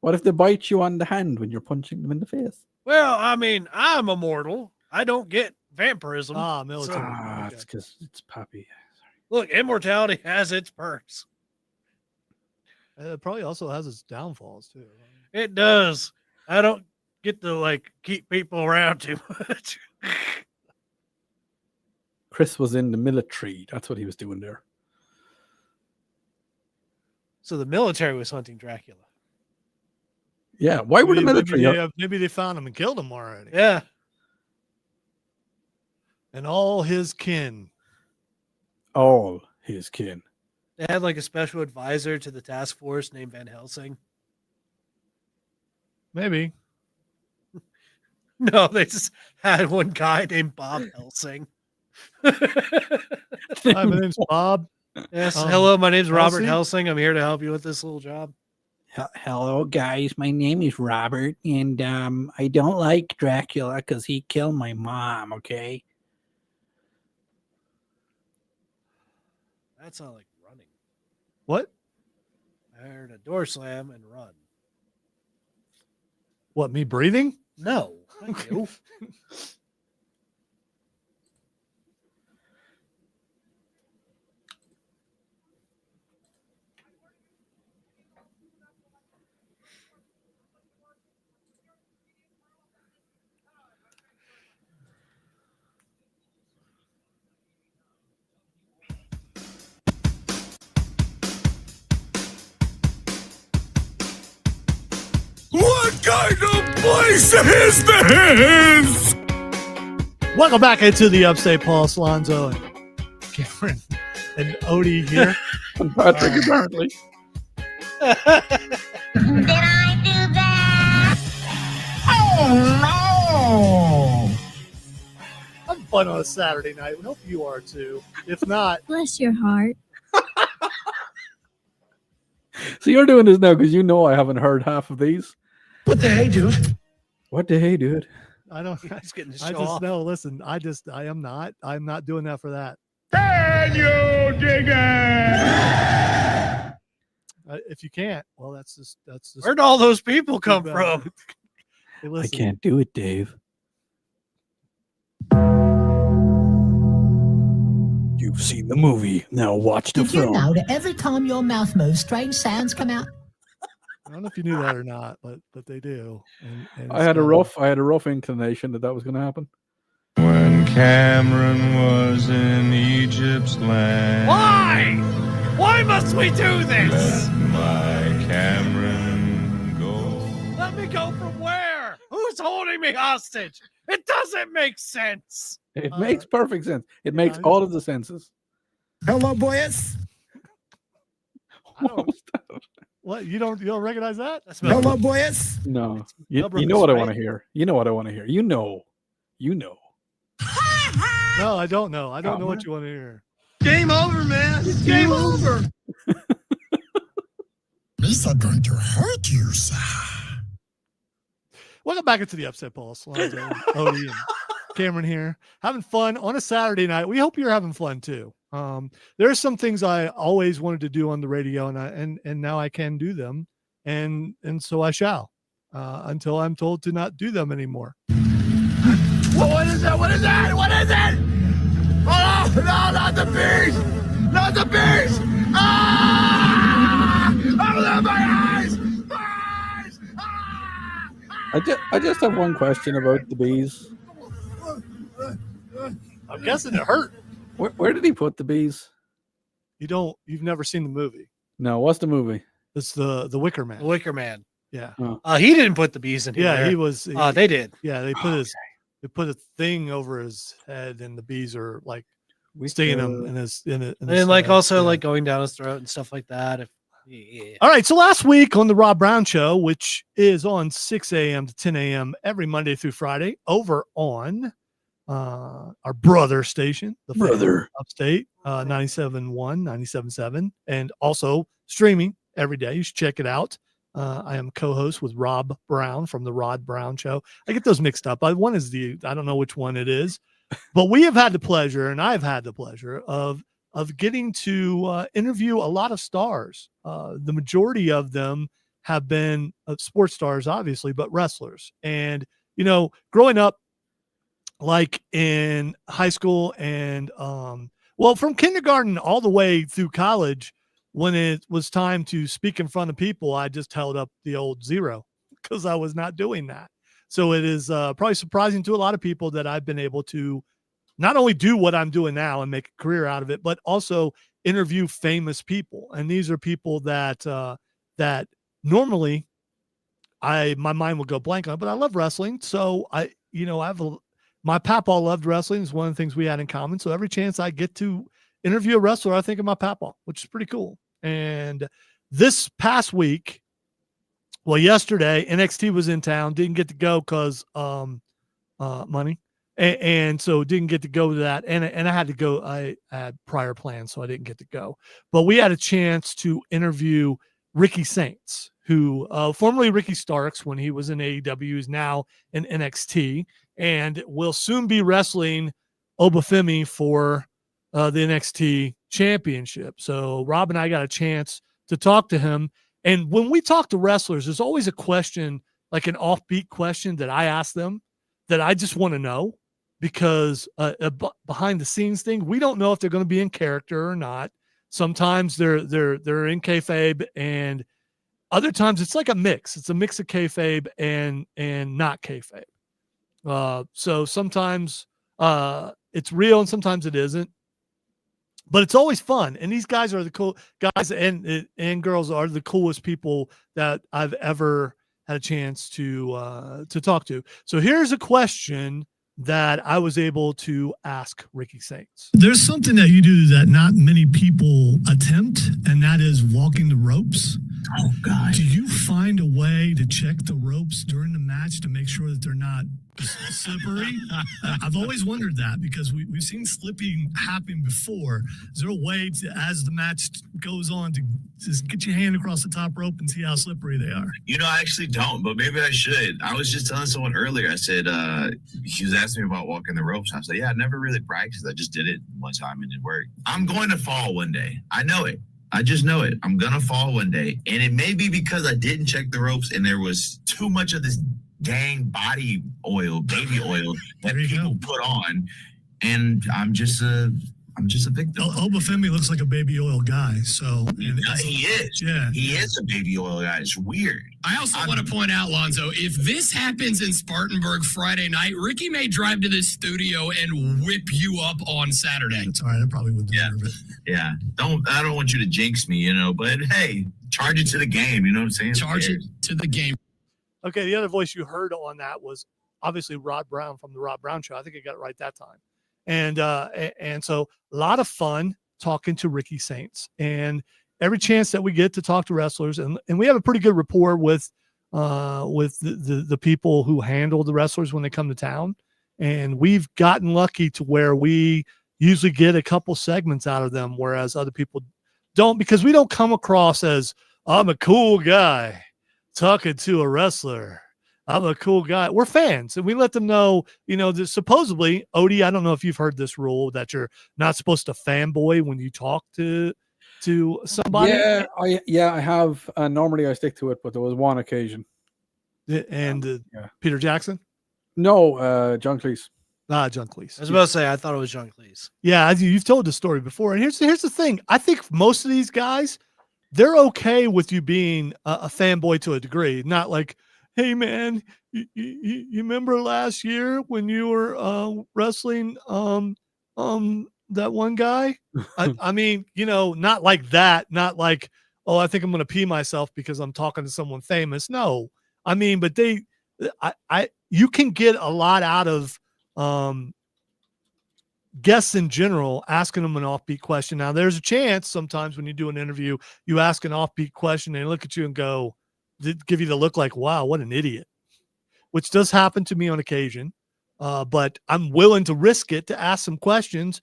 What if they bite you on the hand when you're punching them in the face? well, I mean, I'm immortal. I don't get vampirism. Military. Okay. It's because it's Pappy. Look, immortality has its perks. It probably also has its downfalls too. It does. I don't get to like keep people around too much. Chris was in the military. That's what he was doing there. So the military was hunting Dracula. Yeah. Why would the military? Maybe they found him and killed him already. Yeah. And all his kin. All his kin. They had like a special advisor to the task force named Van Helsing. Maybe. No, they just had one guy named Bob Helsing. Hi, my name's Bob. Yes. Hello, my name's Robert Helsing? Helsing. I'm here to help you with this little job. Hello, guys. My name is Robert, and I don't like Dracula because he killed my mom. Okay. That sounds like running. What? I heard a door slam and run. What, me breathing? No. Thank you. What kind of place is this? Welcome back into the Upstate Pulse. Lonzo and Cameron and Odie here. And Patrick, apparently. Did I do that? Oh no! Having fun on a Saturday night. We hope you are too. If not, Bless your heart. So you're doing this now because you know I haven't heard half of these. What the hey, dude? What the hey, dude? I don't. He's getting the I show just off. know. Listen, I'm not doing that for that. Can you dig it? If you can't, well, that's just. Where'd all those people come from? Hey, I listen, can't do it, Dave. You've seen the movie. Now watch the Did you film. know that every time your mouth moves, strange sounds come out? I don't know if you knew that or not, but they do. And I had a rough inclination that was going to happen. When Cameron was in Egypt's land. Why? Why must we do this? Let my Cameron go. Let me go from where? Who's holding me hostage? It doesn't make sense. It makes perfect sense. It makes all of the senses. Hello, boys. What was that? What, you don't recognize that? That's Hello, boys. No, you Melrose, know what I right? want to hear. You know what I want to hear. You know. No, I don't know. I don't know what man. you want to hear. Game over, man. It's game over. These are going to hurt you, sir. Welcome back into the Upset Pulse. Lonzo, Odie, and Cameron here, having fun on a Saturday night. We hope you're having fun too. There's some things I always wanted to do on the radio, and now I can do them, and so I shall, until I'm told to not do them anymore. What is that? What is that? What is it? Oh, no, not the beast! Not the beast! Ah! I just have one question about the bees. I'm guessing it hurt. Where did he put the bees? You've never seen the movie. No, what's the movie? It's the Wicker Man. The Wicker Man. Yeah. He didn't put the bees in here. Yeah, he was. They did. Yeah, they put a thing over his head, and the bees are like stinging him in his also like going down his throat and stuff like that. All right. So last week on the Rob Brown Show, which is on 6 a.m. to 10 a.m. every Monday through Friday, over on our brother station, the Brother Upstate 97.1, 97.7, and also streaming every day. You should check it out. I am co-host with Rob Brown from the Rod Brown Show. I get those mixed up. One is I don't know which one it is, but we have had the pleasure, and I've had the pleasure of getting to interview a lot of stars. The majority of them have been sports stars, obviously, but wrestlers. And, growing up, like in high school and, from kindergarten all the way through college, when it was time to speak in front of people, I just held up the old 0 because I was not doing that. So it is probably surprising to a lot of people that I've been able to not only do what I'm doing now and make a career out of it, but also interview famous people. And these are people that normally my mind will go blank on, but I love wrestling. So my papa loved wrestling. It's one of the things we had in common. So every chance I get to interview a wrestler, I think of my papa, which is pretty cool. And this past week, yesterday, NXT was in town, didn't get to go because money. And so didn't get to go to that. And I had to go. I had prior plans, so I didn't get to go. But we had a chance to interview Ricky Saints, who formerly Ricky Starks when he was in AEW, is now in NXT, and will soon be wrestling Obafemi for the NXT championship. So Rob and I got a chance to talk to him. And when we talk to wrestlers, there's always a question, like an offbeat question that I ask them that I just want to know, because behind the scenes thing, we don't know if they're going to be in character or not. Sometimes they're in kayfabe, and other times it's like a mix. It's a mix of kayfabe and not kayfabe. So sometimes it's real and sometimes it isn't. But it's always fun, and these guys are the cool guys, and girls are the coolest people that I've ever had a chance to talk to. So here's a question that I was able to ask Ricky Saints. There's something that you do that not many people attempt, and that is walking the ropes. Oh, God. Do you find a way to check the ropes during the match to make sure that they're not slippery? I've always wondered that, because we've seen slipping happen before. Is there a way to, as the match goes on, to just get your hand across the top rope and see how slippery they are? I actually don't, but maybe I should. I was just telling someone earlier, I said, he was asking me about walking the ropes. I said, yeah, I never really practiced. I just did it one time and it worked. I'm going to fall one day. I know it. I just know it. I'm going to fall one day. And it may be because I didn't check the ropes and there was too much of this dang body oil, baby oil that people put on. And I'm just a victim. Obafemi looks like a baby oil guy. So he is. Yeah. He is a baby oil guy. It's weird. I also want to point out, Lonzo, if this happens in Spartanburg Friday night, Ricky may drive to this studio and whip you up on Saturday. That's all right. I probably would deserve it. Yeah. I don't want you to jinx me, but hey, charge it to the game. You know what I'm saying? Charge it to the game. Okay. The other voice you heard on that was obviously Rod Brown from the Rod Brown Show. I think I got it right that time. And so a lot of fun talking to Ricky Saints, and every chance that we get to talk to wrestlers, and we have a pretty good rapport with the people who handle the wrestlers when they come to town. And we've gotten lucky to where we usually get a couple segments out of them, whereas other people don't, because we don't come across as, I'm a cool guy talking to a wrestler. I'm a cool guy. We're fans, and we let them know, that supposedly, Odie, I don't know if you've heard this rule that you're not supposed to fanboy when you talk to somebody. Yeah, I have. Normally I stick to it, but there was one occasion. And Peter Jackson? No, John Cleese. John Cleese. I was about to say, I thought it was John Cleese. Yeah, you've told the story before. And here's the thing. I think most of these guys, they're okay with you being a fanboy to a degree. Not like, hey, man, you remember last year when you were wrestling that one guy? I mean, not like that, not like, oh, I think I'm gonna pee myself because I'm talking to someone famous. No, I mean, but you can get a lot out of guests in general asking them an offbeat question. Now, there's a chance sometimes when you do an interview, you ask an offbeat question and they look at you and go, give you the look like, wow, what an idiot, which does happen to me on occasion. But I'm willing to risk it to ask some questions.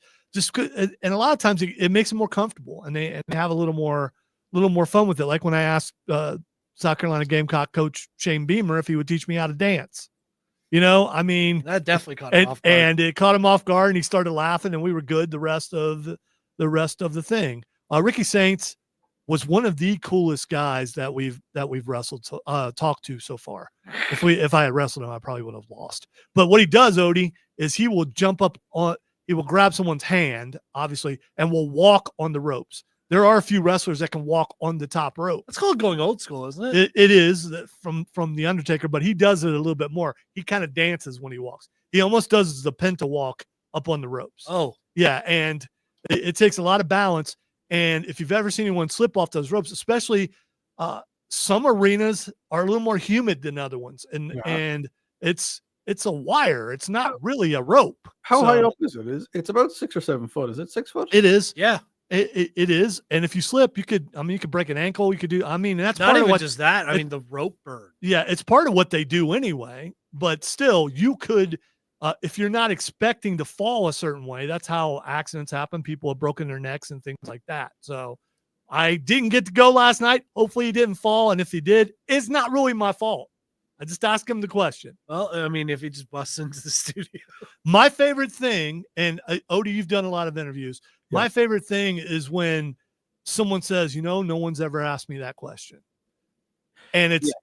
And a lot of times it makes them more comfortable and they have a little more fun with it. Like when I asked South Carolina Gamecock coach Shane Beamer if he would teach me how to dance. I mean, that definitely caught him off guard. And it caught him off guard and he started laughing and we were good the rest of the thing. Ricky Saints was one of the coolest guys that we've wrestled talked to so far. If I had wrestled him, I probably would have lost. But what he does, Odie, is he will grab someone's hand, obviously, and will walk on the ropes. There are a few wrestlers that can walk on the top rope. That's called going old school, isn't it? It is from The Undertaker, but he does it a little bit more. He kind of dances when he walks. He almost does the penta walk up on the ropes. Oh. Yeah, and it takes a lot of balance. And if you've ever seen anyone slip off those ropes, especially some arenas are a little more humid than other ones. And it's a wire. It's not really a rope. How high up is it? It's about 6 or 7 foot. Is it 6 foot? It is. Yeah. It is, and if you slip, you could break an ankle. You could do. I mean, that's not part even of what, just that. I mean, the rope burn. Yeah, it's part of what they do anyway. But still, you could, if you're not expecting to fall a certain way. That's how accidents happen. People have broken their necks and things like that. So, I didn't get to go last night. Hopefully, he didn't fall, and if he did, it's not really my fault. I just asked him the question. Well, I mean, if he just busts into the studio. My favorite thing, and Odie, you've done a lot of interviews. My favorite thing is when someone says, no one's ever asked me that question. And it's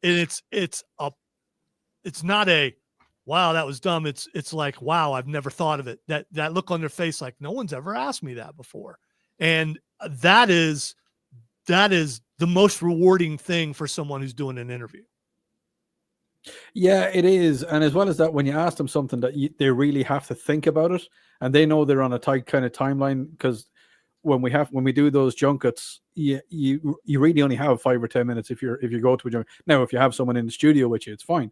not a, wow, that was dumb. It's like, wow, I've never thought of it. That look on their face, like no one's ever asked me that before. And that is the most rewarding thing for someone who's doing an interview. Yeah, it is. And as well as that, when you ask them something that they really have to think about it, and they know they're on a tight kind of timeline, because when we do those junkets, you really only have 5 or 10 minutes if you go to a junket. Now, if you have someone in the studio with you, it's fine.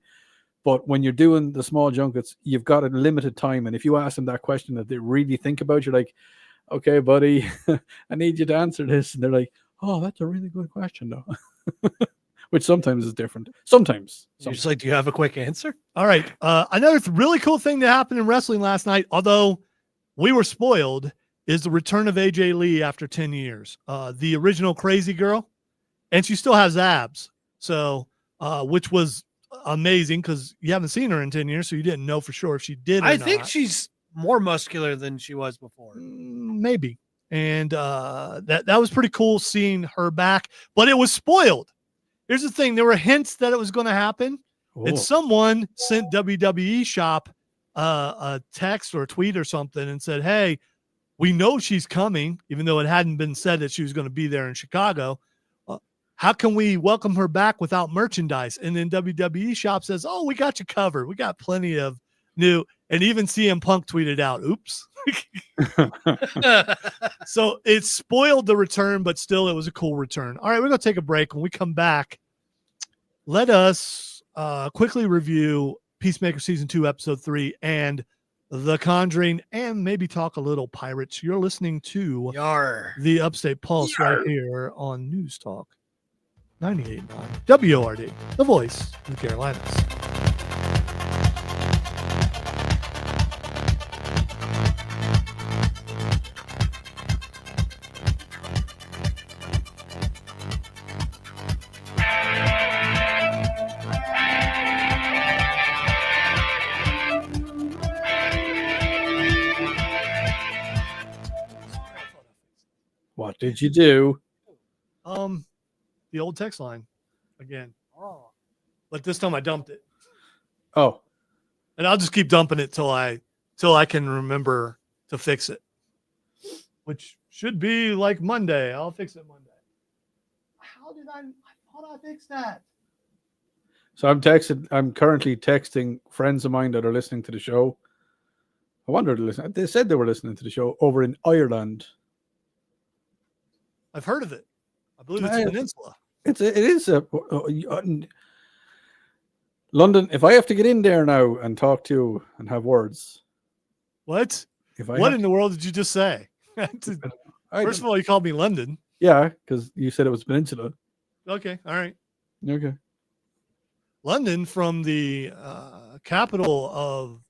But when you're doing the small junkets, you've got a limited time. And if you ask them that question that they really think about, you're like, okay, buddy, I need you to answer this. And they're like, oh, that's a really good question, though. Which sometimes is different. Sometimes. You're just like, do you have a quick answer? All right. Another really cool thing that happened in wrestling last night, although we were spoiled, is the return of AJ Lee after 10 years. The original Crazy Girl, and she still has abs. So, which was amazing because you haven't seen her in 10 years, so you didn't know for sure if she did or I not. think she's more muscular than she was before. Maybe. And that was pretty cool seeing her back, but it was spoiled. Here's the thing. There were hints that it was going to happen. Oh. And someone sent WWE Shop a text or a tweet or something and said, hey, we know she's coming, even though it hadn't been said that she was going to be there in Chicago. How can we welcome her back without merchandise? And then WWE Shop says, oh, we got you covered. We got plenty of new. And even CM Punk tweeted out, oops. So it spoiled the return, but still it was a cool return. All right, we're going to take a break. When we come back, let us quickly review Peacemaker Season 2, Episode 3, and The Conjuring, and maybe talk a little Pirates. You're listening to the Upstate Pulse right here on News Talk 98.9 WORD, the voice of the Carolinas. What did you do? The old text line again. Oh, but this time I dumped it. Oh, and I'll just keep dumping it till I can remember to fix it, which should be like Monday. I'll fix it Monday. How did I thought I fixed that? So I'm currently texting friends of mine that are listening to the show. I wonder they said they were listening to the show over in Ireland. I've heard of it. I believe it's a peninsula. It is London. If I have to get in there now and talk to you and have words. What? What in the world did you just say? First of all, you called me London. Yeah, because you said it was peninsula. Okay, all right. Okay. London, from the capital of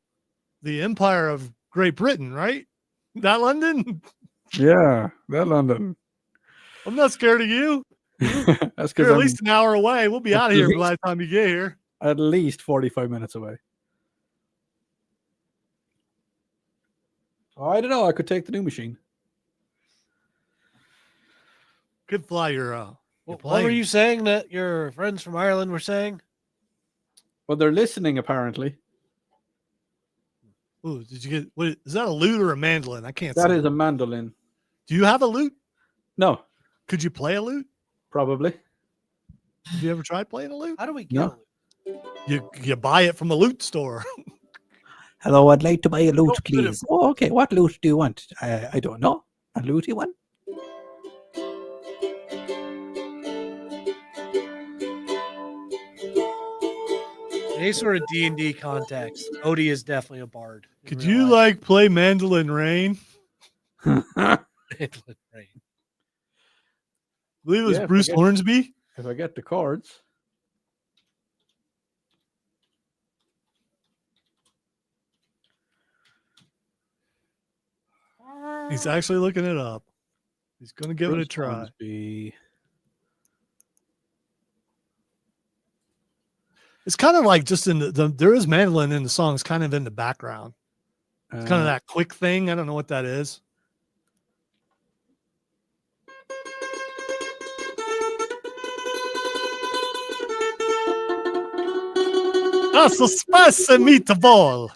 the Empire of Great Britain, right? That London? Yeah, that London. I'm not scared of you. That's because You're at least an hour away. We'll be out of here by the time you get here. At least 45 minutes away. I don't know. I could take the new machine. Could fly your What were you saying that your friends from Ireland were saying? Well, they're listening apparently. Ooh, did you get? What is that? A lute or a mandolin? I can't. That is a mandolin. Do you have a lute? No. Could you play a lute? Probably. Have you ever tried playing a lute? How do we get a lute? You buy it from a lute store. Hello, I'd like to buy a lute, please. Oh, okay. What lute do you want? I don't know. A lutey one? Any sort of D&D context, Odie is definitely a bard. Could you like play Mandolin Rain? Mandolin Rain. I believe it was Bruce Hornsby. If I get the chords. He's actually looking it up. He's going to give it a try. Hornsby. It's kind of like just in there is mandolin in the song. It's kind of in the background. It's kind of that quick thing. I don't know what that is. That's a spicy meatball.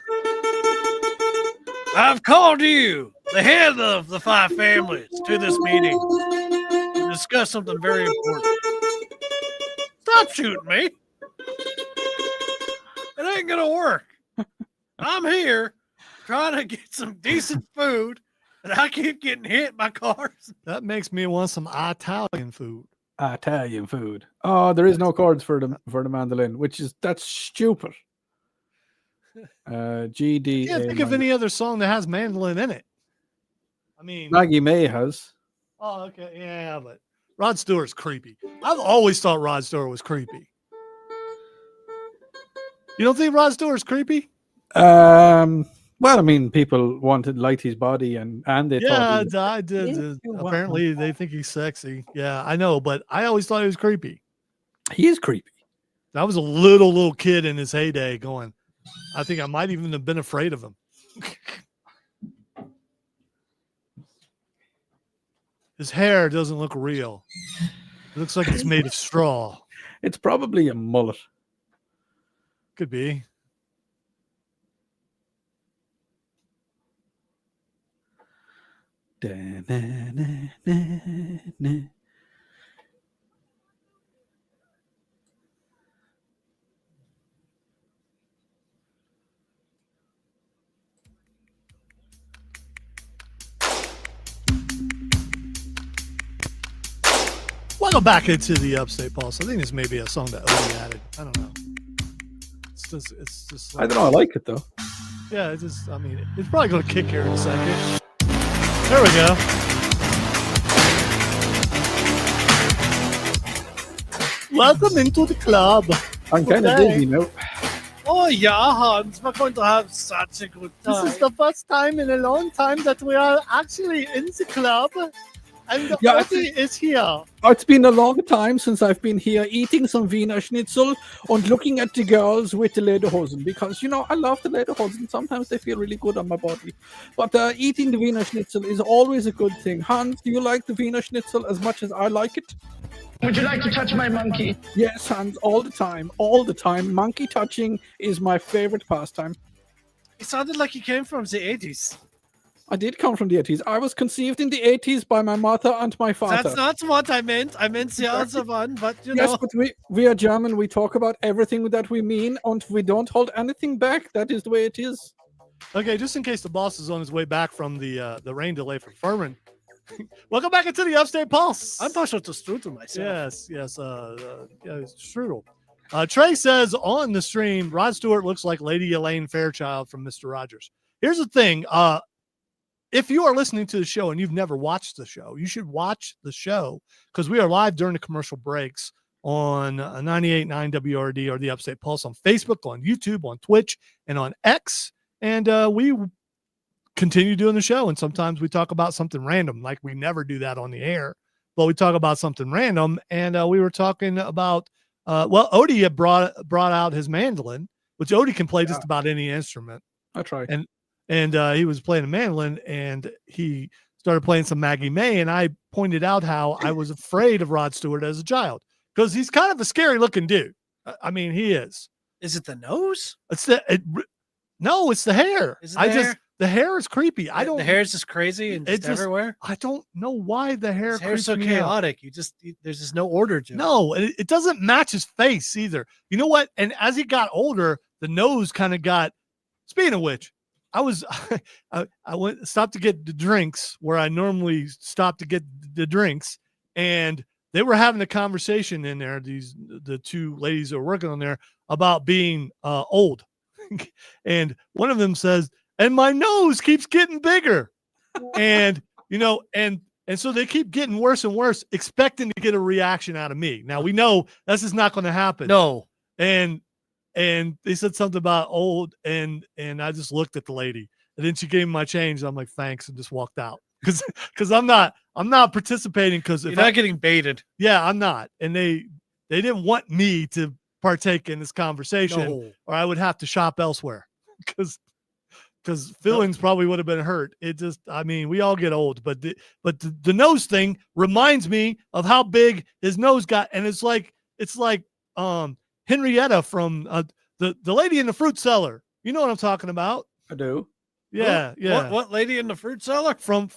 I've called you, the head of the 5 families, to this meeting to discuss something very important. Stop shooting me. It ain't gonna work. I'm here trying to get some decent food, and I keep getting hit by cars. That makes me want some Italian food. Italian food. Oh, there is no chords for the mandolin, that's stupid. G D. I can't think of any other song that has mandolin in it. I mean, Maggie May has. Oh, okay, yeah, but Rod Stewart's creepy. I've always thought Rod Stewart was creepy. You don't think Rod Stewart's creepy? Well, I mean, people wanted to light his body, and they thought. Yeah, I did. Apparently, they think he's sexy. Yeah, I know, but I always thought he was creepy. He is creepy. I was a little kid in his heyday going, I think I might even have been afraid of him. His hair doesn't look real. It looks like it's made of straw. It's probably a mullet. Could be. Welcome back into the Upstate Pulse. I think this may be a song that Odie added. I don't know. It's just like, I don't know. I like it though. Yeah, it's probably going to kick here in a second. There we go. Welcome into the club. I'm kind of dizzy now. Oh yeah, Hans, we're going to have such a good time. This is the first time in a long time that we are actually in the club. And Odie is here. It's been a long time since I've been here eating some Wiener Schnitzel and looking at the girls with the lederhosen because, I love the lederhosen. Sometimes they feel really good on my body. But eating the Wiener Schnitzel is always a good thing. Hans, do you like the Wiener Schnitzel as much as I like it? Would you like to touch my monkey? Yes, Hans, all the time. All the time. Monkey touching is my favorite pastime. It sounded like he came from the 80s. I did come from the 80s. I was conceived in the 80s by my mother and my father. That's not what I meant. I meant the other one, but you Yes, know. but we are German. We talk about everything that we mean, and we don't hold anything back. That is the way it is. Okay, just in case the boss is on his way back from the rain delay from Furman. Welcome back into the Upstate Pulse. I'm partial to strudel myself. Yes. Strudel. Trey says on the stream, Rod Stewart looks like Lady Elaine Fairchild from Mr. Rogers. Here's the thing. If you are listening to the show and you've never watched the show, you should watch the show because we are live during the commercial breaks on 98.9 WRD or the Upstate Pulse on Facebook, on YouTube, on Twitch, and on X. And we continue doing the show. And sometimes we talk about something random, like we never do that on the air, but we talk about something random. And we were talking about, Odie had brought out his mandolin, which Odie can play just about any instrument. I try. And he was playing a mandolin, and he started playing some Maggie May. And I pointed out how I was afraid of Rod Stewart as a child because he's kind of a scary looking dude. I mean, he is. Is it the nose? No, it's the hair. Is it the hair? The hair is creepy. The hair is just crazy and just everywhere. I don't know why the hair. His hair's so chaotic. There's just no order to it. No, it doesn't match his face either. You know what? And as he got older, the nose kind of got. Speaking of which, I stopped to get the drinks where I normally stop to get the drinks, and they were having a conversation in there. The two ladies that were working on there about being old, and one of them says, "And my nose keeps getting bigger," and and so they keep getting worse and worse, expecting to get a reaction out of me. Now we know this is not going to happen. No, and they said something about old, and I just looked at the lady, and then she gave me my change. I'm like, thanks, and just walked out because I'm not participating because you're not getting baited. Yeah, I'm not, and they didn't want me to partake in this conversation, or I would have to shop elsewhere because feelings probably would have been hurt. It just, I mean, we all get old, but the nose thing reminds me of how big his nose got, and it's like Henrietta from the lady in the fruit cellar. You know what I'm talking about? I do. Yeah, yeah. What lady in the fruit cellar? From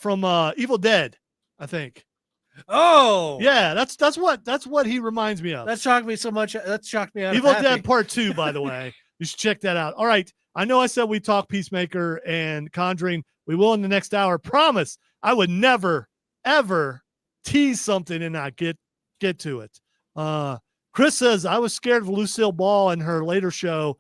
Evil Dead, I think. Oh, yeah. That's what he reminds me of. That shocked me so much. That shocked me out. Evil Dead Part 2, by the way. You should check that out. All right. I know I said we talk Peacemaker and Conjuring. We will in the next hour. Promise. I would never, ever tease something and not get to it. Chris says, I was scared of Lucille Ball in her later show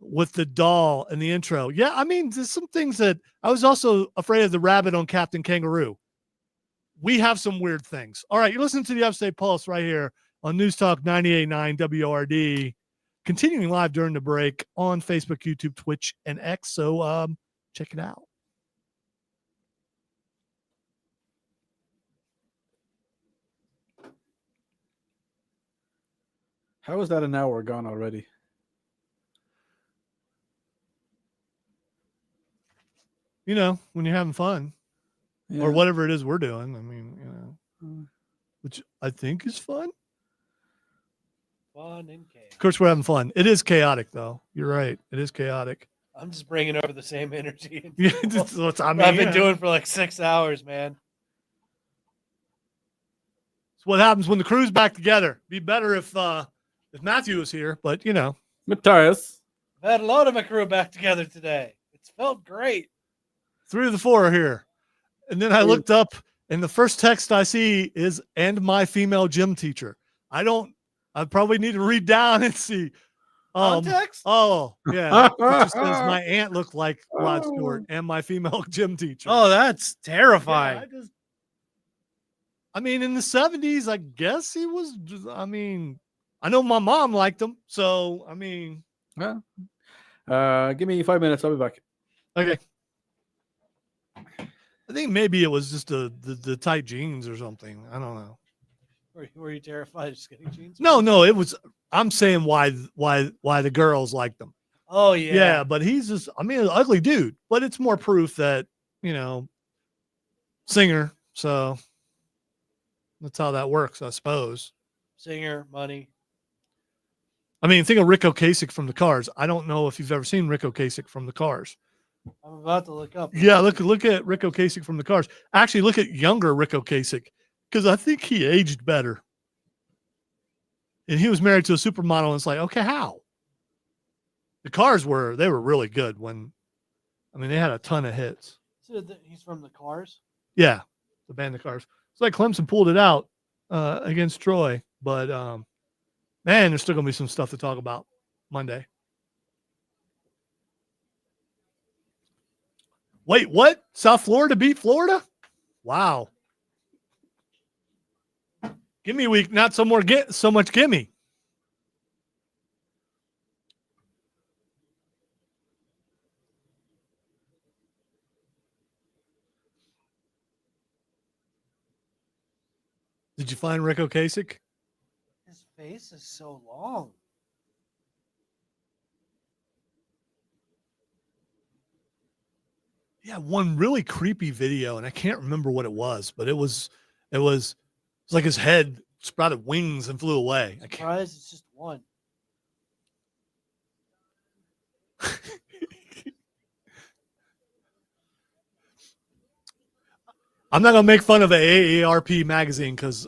with the doll in the intro. Yeah, I mean, there's some things that I was also afraid of the rabbit on Captain Kangaroo. We have some weird things. All right, you're listening to the Upstate Pulse right here on News Talk 98.9 WRD, continuing live during the break on Facebook, YouTube, Twitch, and X. So check it out. How is that an hour gone already? You know, when you're having fun or whatever it is we're doing. I mean, which I think is fun. Fun and chaos. Of course, we're having fun. It is chaotic, though. You're right. It is chaotic. I'm just bringing over the same energy. Yeah, that's what I've been doing for like 6 hours, man. It's what happens when the crew's back together. Be better if Matthew was here, but Matthias. I've had a lot of my crew back together today. It's felt great. 3 of the 4 are here. And then I looked up, and the first text I see is, and my female gym teacher. I probably need to read down and see. Context? Oh, yeah. It just says my aunt looked like Rod Stewart and my female gym teacher. Oh, that's terrifying. Yeah, I mean, in the 70s, I guess he was, I know my mom liked him. So, I mean. Yeah. Give me 5 minutes. I'll be back. Okay. I think maybe it was just the tight jeans or something. I don't know. Were you terrified of skinny jeans? No, it was. I'm saying why the girls like them. Oh yeah. Yeah, but he's just. I mean, an ugly dude, but it's more proof that singer. So that's how that works, I suppose. Singer, money. I mean, think of Rick Ocasek from the Cars. I don't know if you've ever seen Rick Ocasek from the Cars, I'm about to look up. Yeah, look at Rick Ocasek from the Cars. Actually, look at younger Rick Ocasek because I think he aged better. And he was married to a supermodel, and it's like, okay, how? The Cars were really good they had a ton of hits. So he's from the Cars. Yeah, the band The Cars. It's like Clemson pulled it out against Troy, but man, there's still gonna be some stuff to talk about Monday. Wait, what? South Florida beat Florida? Wow. Gimme week, not so much gimme. Did you find Rick Ocasek? His face is so long. Yeah, one really creepy video, and I can't remember what it was, but it was like his head sprouted wings and flew away. I'm surprised it's just one. I'm not gonna make fun of the AARP magazine because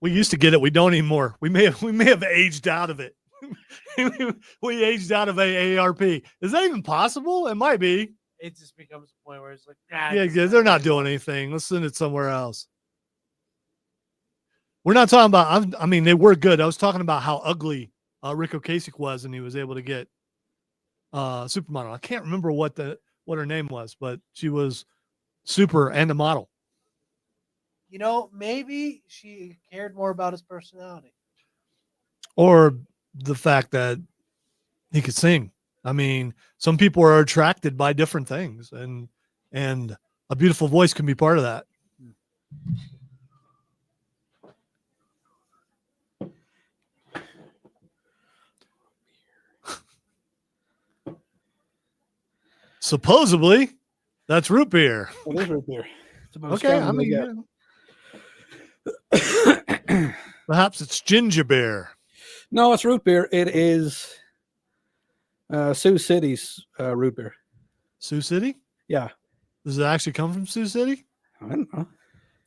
we used to get it. We don't anymore. We may have aged out of it. We aged out of AARP. Is that even possible? It might be. It just becomes a point where it's like, Yeah, they're not doing anything. Let's send it somewhere else. We're not talking about. They were good. I was talking about how ugly Rick Ocasek was, and he was able to get supermodel. I can't remember what her name was, but she was super and a model. Maybe she cared more about his personality. Or the fact that he could sing. Some people are attracted by different things, and a beautiful voice can be part of that. Supposedly, that's root beer. It is root beer. It's about Okay, perhaps it's ginger beer. No, it's root beer. It is Sioux City's root beer. Sioux City? Yeah. Does it actually come from Sioux City? I don't know.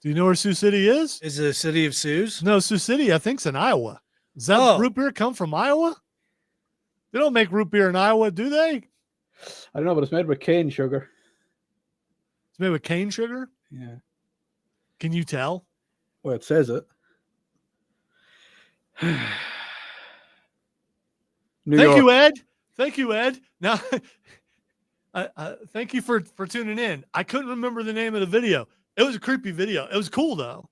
Do you know where Sioux City is? Is it a city of Sioux? No, Sioux City, I think, is in Iowa. Does that root beer come from Iowa? They don't make root beer in Iowa, do they? I don't know, but it's made with cane sugar. It's made with cane sugar? Yeah. Can you tell? Well, it says it. Thank you, Ed. Thank you, Ed. Now, thank you for tuning in. I couldn't remember the name of the video. It was a creepy video. It was cool, though.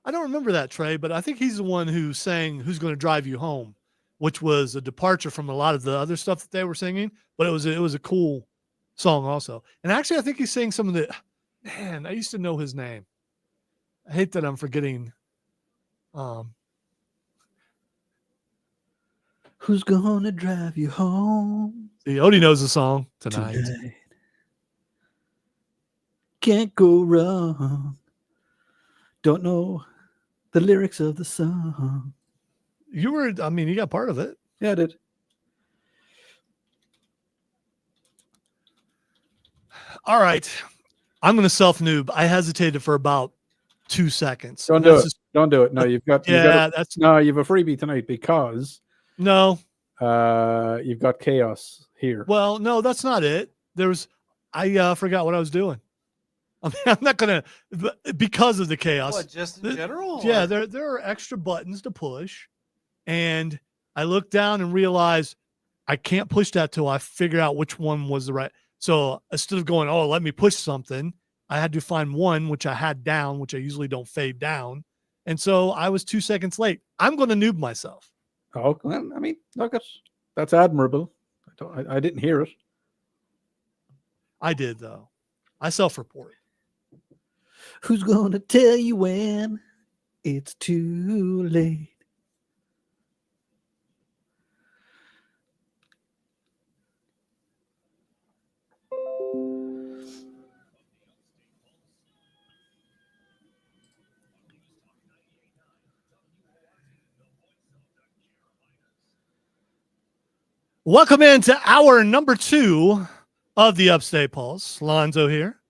I don't remember that, Trey, but I think he's the one who sang "Who's Going to Drive You Home," which was a departure from a lot of the other stuff that they were singing. But it was a cool song also. And actually, I think he sang some of the. Man, I used to know his name. I hate that I'm forgetting. Who's gonna drive you home? See, Odie knows the song tonight. Can't go wrong. Don't know the lyrics of the song. You got part of it. Yeah, I did. All right. I'm going to self-noob. I hesitated for about 2 seconds. Don't do it. Don't do it. No, you've got. that's no. You have a freebie tonight because. No. You've got chaos here. Well, no, that's not it. I forgot what I was doing. I'm not gonna because of the chaos. What, just in general? Yeah, there are extra buttons to push, and I looked down and realized I can't push that till I figure out which one was the right. So instead of going, oh, let me push something, I had to find one which I had down, which I usually don't fade down, and so I was 2 seconds late. I'm going to noob myself. Oh, well, look, that's admirable. I didn't hear it. I did though. I self-report. Who's gonna tell you when it's too late? Welcome into hour number 2 of the Upstate Pulse. Lonzo here.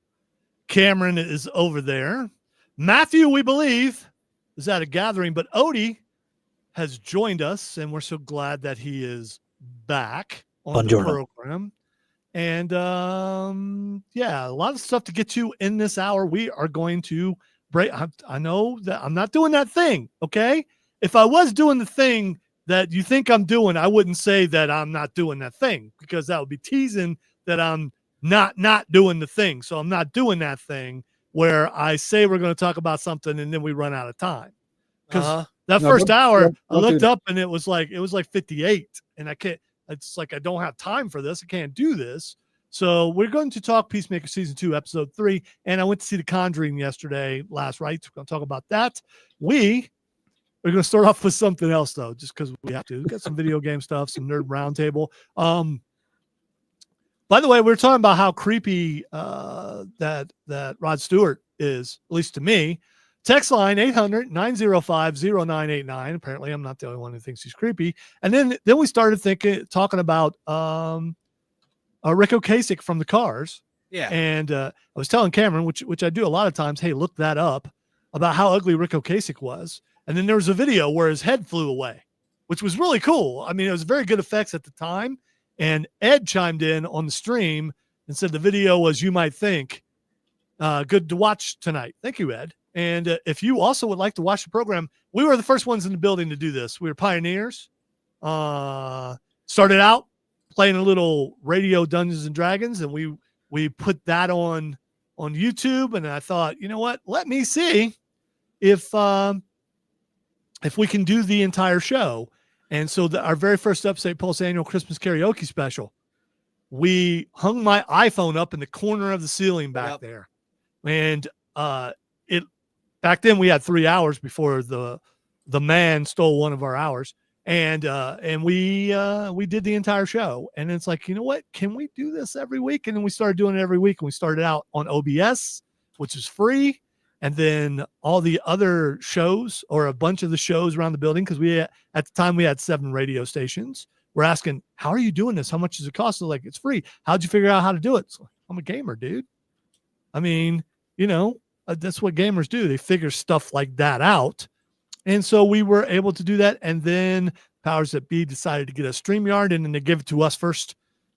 Cameron is over there. Matthew, we believe, is at a gathering, but Odie has joined us, and we're so glad that he is back on the program. And yeah, a lot of stuff to get to in this hour. We are going to break. I know that I'm not doing that thing, okay? If I was doing the thing that you think I'm doing, I wouldn't say that I'm not doing that thing, because that would be teasing that I'm not doing the thing. So I'm not doing that thing where I say we're going to talk about something and then we run out of time. Because that first hour, I looked up and it was like 58, and I can't. It's like I don't have time for this. I can't do this. So we're going to talk Peacemaker season 2, episode 3, and I went to see the Conjuring last night. We're going to talk about that. We're going to start off with something else, though, just because we have to. We've got some video game stuff, some nerd roundtable. By the way, we're talking about how creepy that Rod Stewart is, at least to me. Text line 800-905-0989. Apparently, I'm not the only one who thinks he's creepy. And then we started talking about Rick Ocasek from the Cars. Yeah. And I was telling Cameron, which I do a lot of times, hey, look that up, about how ugly Rick Ocasek was. And then there was a video where his head flew away, which was really cool. I mean, it was very good effects at the time. And Ed chimed in on the stream and said the video was, you might think, good to watch tonight. Thank you, Ed. And if you also would like to watch the program, we were the first ones in the building to do this. We were pioneers. Started out playing a little radio Dungeons and Dragons, and we put that on YouTube. And I thought, you know what? Let me see if we can do the entire show. And so our very first Upstate Pulse annual Christmas karaoke special, we hung my iPhone up in the corner of the ceiling back there. And back then we had 3 hours before the man stole one of our hours. And we did the entire show. And it's like, you know what? Can we do this every week? And then we started doing it every week. And we started out on OBS, which is free. And then all the other shows, or a bunch of the shows around the building, because at the time we had 7 radio stations. We're asking, how are you doing this? How much does it cost? They're like, it's free. How'd you figure out how to do it? So, I'm a gamer, dude. I mean, that's what gamers do. They figure stuff like that out. And so we were able to do that. And then Powers That Be decided to get a StreamYard, and then they give it to us first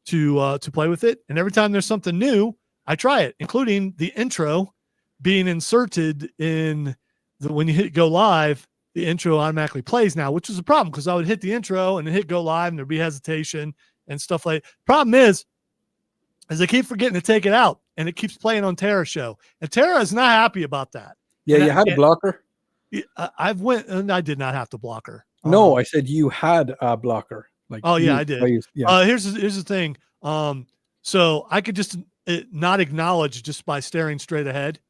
to play with it. And every time there's something new, I try it, including the intro being inserted in when you hit go live, the intro automatically plays now, which is a problem, because I would hit the intro and then hit go live and there'd be hesitation and stuff like that. Problem is I keep forgetting to take it out, and it keeps playing on Tara's show. And Tara is not happy about that. Yeah, you had a blocker? I did not have to block her. No, I said you had a blocker. Yeah, I did. Here's the thing. So I could just not acknowledge just by staring straight ahead.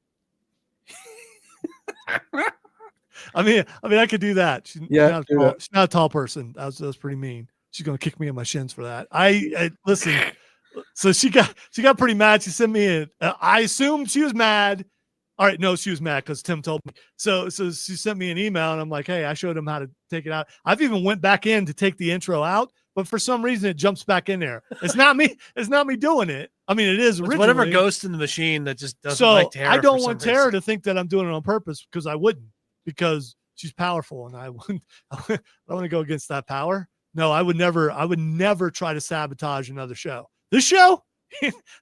I mean, I could do that. She's not a tall person. That was pretty mean. She's gonna kick me in my shins for that. I listen. So she got pretty mad. She sent me I assumed she was mad. All right, no, she was mad because Tim told me. So she sent me an email, and I'm like, hey, I showed him how to take it out. I've even went back in to take the intro out, but for some reason it jumps back in there. It's not me. It's not me doing it. I mean, it is originally. Whatever ghost in the machine that just doesn't like Tara. I don't want Tara to think that I'm doing it on purpose, because I wouldn't, because she's powerful, and I don't want to go against that power. No, I would never try to sabotage another show. This show,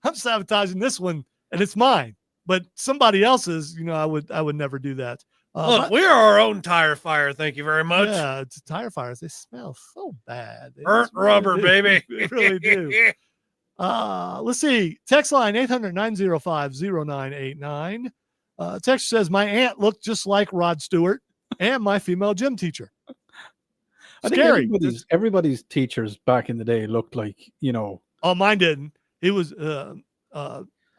I'm sabotaging this one, and it's mine. But somebody else's, I would never do that. Look, we are our own tire fire. Thank you very much. Yeah, it's tire fires. They smell so bad. Burnt rubber, baby. They really do. Let's see. Text line 800-905-0989. Text says, my aunt looked just like Rod Stewart and my female gym techer. Scary. I think everybody's teachers back in the day looked like, Oh, mine didn't. He was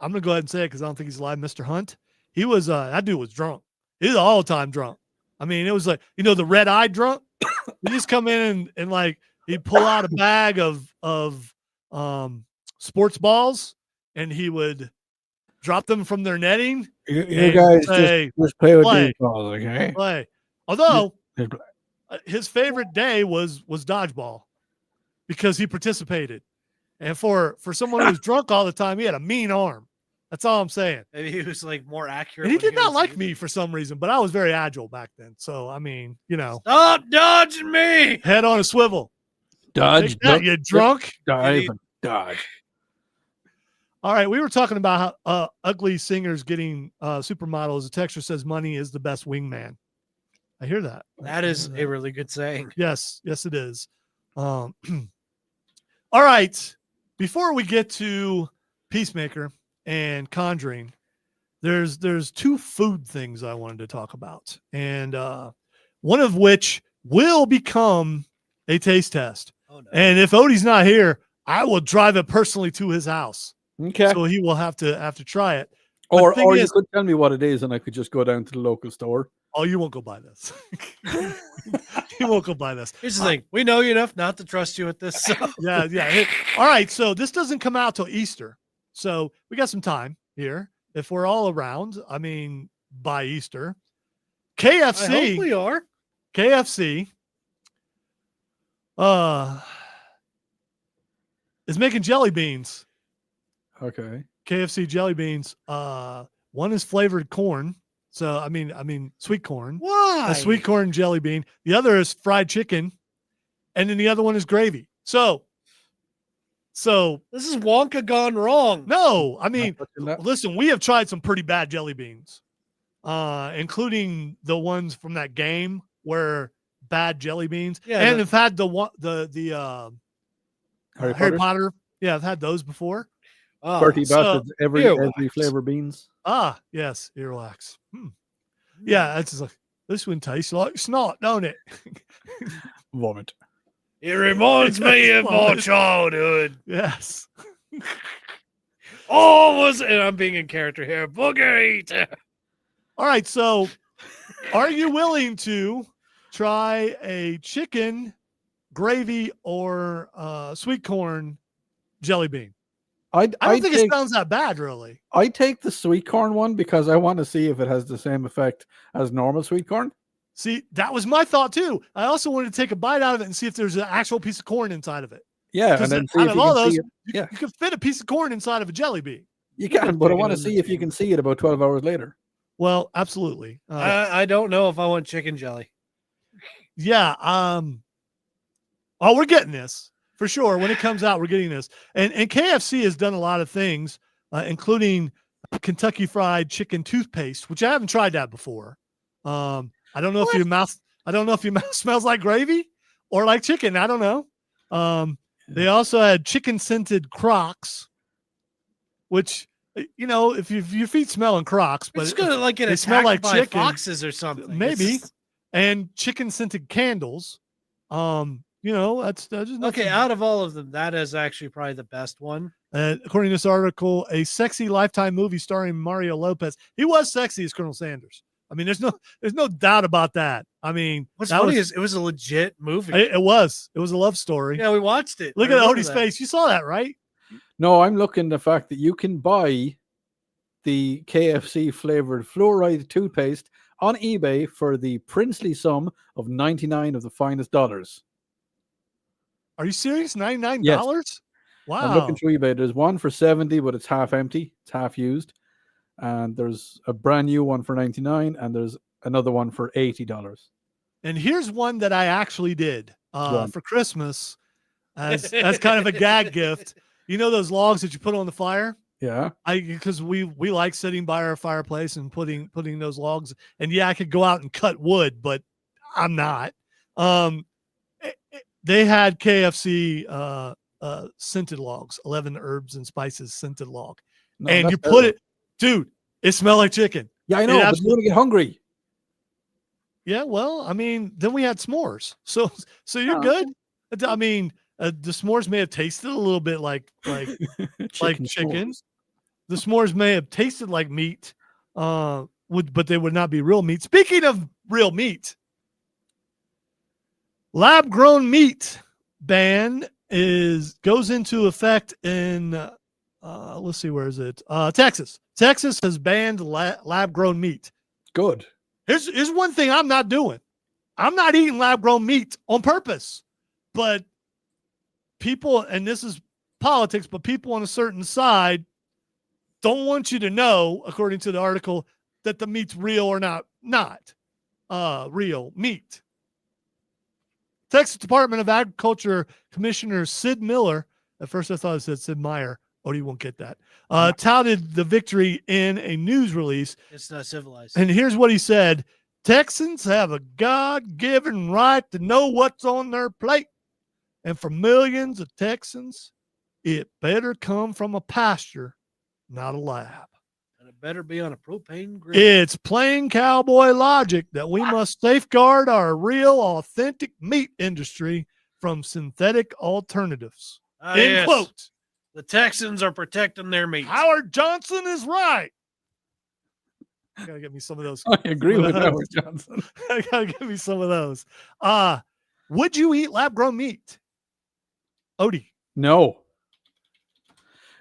I'm gonna go ahead and say it because I don't think he's alive. Mr. Hunt. He was that dude was drunk. He's all time drunk. I mean, it was like, the red-eyed drunk. He just come in and like he'd pull out a bag of sports balls, and he would drop them from their netting. You guys say, just play with these balls, okay? Play. Although his favorite day was dodgeball. because he participated. And for someone who's drunk all the time, he had a mean arm. That's all I'm saying. Maybe he was like more accurate. And he when did not was like using me it. for some reason, but I was very agile back then. So, I mean, Stop dodging me. head on a swivel. Dodge, Take that, you drunk. dive, and dodge. All right. We were talking about how ugly singers getting supermodels. The texture says money is the best wingman. I hear that. That is a really good saying. Yes, it is. All right. Before we get to Peacemaker and Conjuring, there's two food things I wanted to talk about, and one of which will become a taste test. Oh, no. And if Odie's not here, I will drive it personally to his house. Okay. So he will have to try it. But Or the thing you is- could tell me what it is, and I could just go down to the local store. Oh, you won't go buy this. You won't go buy this. Here's the thing: we know you enough not to trust you with this. So. Yeah. All right. So this doesn't come out till Easter. So we got some time here. If we're all around, I mean, by Easter, I hope KFC, we are. is making jelly beans. Okay. KFC jelly beans. One is flavored corn. So I mean sweet corn. Why? A sweet corn jelly bean. The other is fried chicken, and then the other one is gravy. So This is Wonka gone wrong. no, I mean, Not touching that. listen, we have tried some pretty bad jelly beans, including the ones from that game where bad jelly beans. Yeah, and the- have had the Harry Potter. Yeah, I've had those before. Oh, Dirty so- bastards, every Earwax. flavor beans. Ah, yes, earwax. Yeah, it's just like this one tastes like snot, don't it? Vomit. it reminds me of my Yes. childhood. Yes. And I'm being in character here. Booger eater. All right, so are you willing to try a chicken gravy or sweet corn jelly bean? I don't think it sounds that bad, really. I take the sweet corn one because I want to see if it has the same effect as normal sweet corn. See, that was my thought too. I also wanted to take a bite out of it and see if there's an actual piece of corn inside of it. Yeah, 'Cause and then see out if of you all can those, see it. Yeah, you can fit a piece of corn inside of a jelly bean. you can, but I Take it want to on the see if you can see it about 12 hours later. Well, absolutely. I don't know if I want chicken jelly. Yeah. Oh, we're getting this for sure. When it comes out, we're getting this. And KFC has done a lot of things, including Kentucky Fried Chicken toothpaste, which I haven't tried that before. I don't know if your mouth smells like gravy or like chicken. I don't know. They also had chicken scented Crocs, which if your feet smelling Crocs, but It's gonna like get they attacked smell like by chicken, foxes or something. maybe. It's- And chicken scented candles. That's just Okay, out of all of them, that is actually probably the best one. according to this article, a sexy Lifetime movie starring Mario Lopez. He was sexy as Colonel Sanders. I mean, there's no doubt about that. I mean, What's that funny was, is it was a legit movie. it was a love story. Yeah, we watched it. Look I at remember Odie's that. face. You saw that, right? No, I'm looking the fact that you can buy the KFC flavored fluoride toothpaste on eBay for the princely sum of 99 of the finest dollars. Are you serious? $99? Yes. Wow. I'm looking through eBay. There's one for 70, but it's half empty, it's half used. And there's a brand new one for 99, and there's another one for $80. And here's one that I actually did on. for Christmas as kind of a gag gift. You know those logs that you put on the fire? Yeah. Because we like sitting by our fireplace and putting those logs. And yeah, I could go out and cut wood, but I'm not. They had KFC scented logs, 11 herbs and spices scented log, No, and that's you put terrible. it, dude. It smelled like chicken. Yeah, I It know, but absolutely- you're going to get hungry. Yeah, well, I mean, then we had s'mores, so you're Oh, good. I mean, the s'mores may have tasted a little bit like chicken. s'mores. The s'mores may have tasted like meat, but they would not be real meat. Speaking of real meat, lab grown meat ban goes into effect in let's see, where is it? Texas. Texas has banned lab grown meat. Good. Here's one thing I'm not doing. I'm not eating lab grown meat on purpose, but people, and this is politics, but people on a certain side don't want you to know, according to the article, that the meat's real or not real meat. Texas Department of Agriculture Commissioner Sid Miller, at first I thought it said Sid Meier. Oh, you won't get that. Touted the victory in a news release. It's not civilized. And here's what he said. Texans have a God-given right to know what's on their plate. And for millions of Texans, it better come from a pasture, not a lab. And it better be on a propane grill. It's plain cowboy logic that we must safeguard our real, authentic meat industry from synthetic alternatives. End Yes. quote. The Texans are protecting their meat. Howard Johnson is right. Gotta get me some of those. I agree with Howard Johnson. Gotta get me some of those. Would you eat lab-grown meat? Odie. No.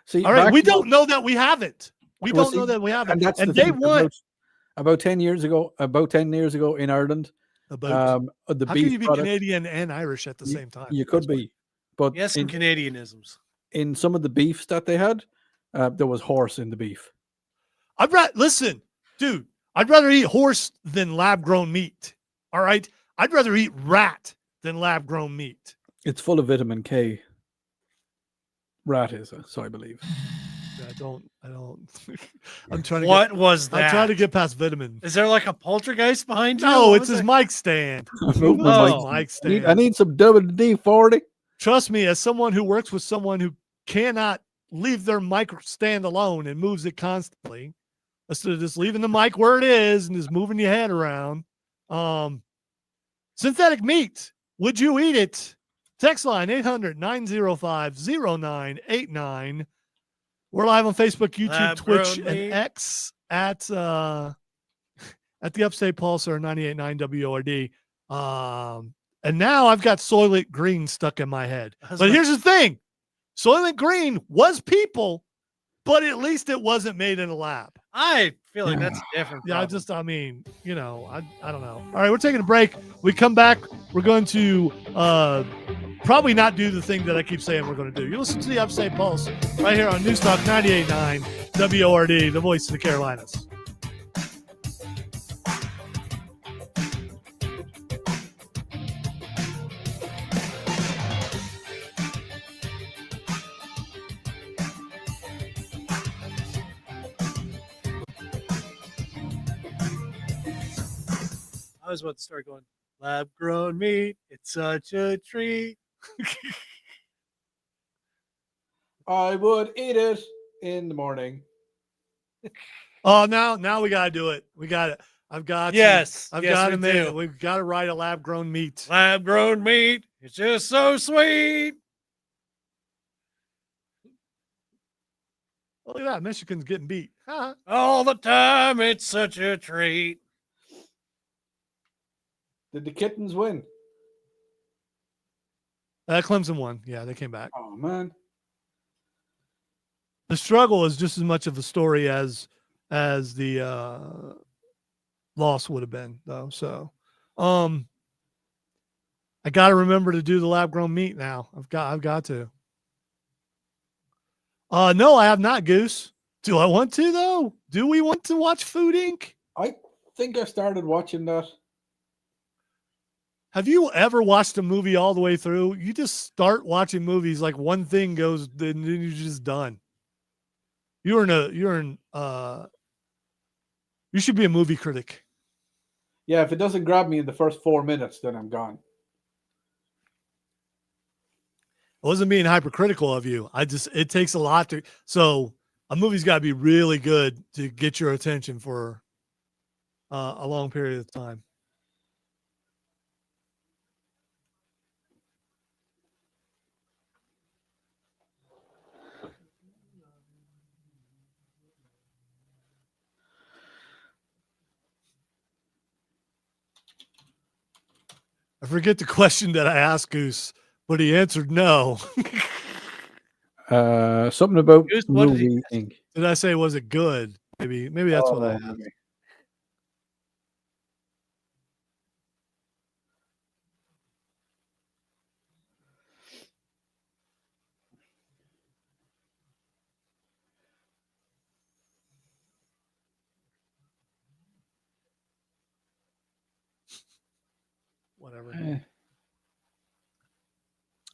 See, All right, we don't know that we haven't. We Well, don't see, know that we haven't. and that's And the they thing, want about 10 years ago in Ireland, the how can beef you be product, Canadian and Irish at the same time? you could be, but Yes, in, and Canadianisms. in some of the beefs that they had, there was horse in the beef. Listen, dude, I'd rather eat horse than lab-grown meat. All right? I'd rather eat rat than lab-grown meat. It's full of vitamin K. Rat is, so I believe. I don't. I'm trying to. What was that? I'm trying to get past vitamin. Is there like a poltergeist behind you? No, What it's was his that? mic stand. Move my Oh. mic stand. I need some WD-40. Trust me, as someone who works with someone who cannot leave their mic stand alone and moves it constantly, instead of just leaving the mic where it is and just moving your head around. Synthetic meat. Would you eat it? Text line 800-905-0989. We're live on Facebook, YouTube, Lab-grown Twitch, meat. and X at the Upstate Pulse or 98.9 WORD. And now I've got Soylent Green stuck in my head. But here's the thing. Soylent Green was people, but at least it wasn't made in a lab. I feel like that's different. Yeah, I problem. don't know. All right, we're taking a break. We come back. We're going to probably not do the thing that I keep saying we're going to do. You listen to the Upstate Pulse right here on Newstalk 98.9 WORD, the voice of the Carolinas. I was about to start going, lab grown meat. It's such a treat. I would eat it in the morning. Oh, now we got to do it. We got it. I've got Yes. I've yes, got we to make do. it. We've got to write a lab grown meat. Lab grown meat. It's just so sweet. Oh, look at that. Michigan's getting beat. Huh? All the time. It's such a treat. Did the kittens win? Clemson won. Yeah, they came back. Oh, man. The struggle is just as much of a story as the loss would have been, though. So, I got to remember to do the lab grown meat now. I've got to. No, I have not, Goose. Do I want to though? Do we want to watch Food Inc? I think I started watching that. Have you ever watched a movie all the way through? You just start watching movies like one thing goes, then you're just done. You should be a movie critic. Yeah, if it doesn't grab me in the first 4 minutes, then I'm gone. I wasn't being hypercritical of you. It takes a lot to, so a movie's got to be really good to get your attention for a long period of time. I forget the question that I asked Goose, but he answered no. Something about Goose, what did movie Inc. Did I say, was it good? Maybe that's what I asked. okay. whatever. Eh.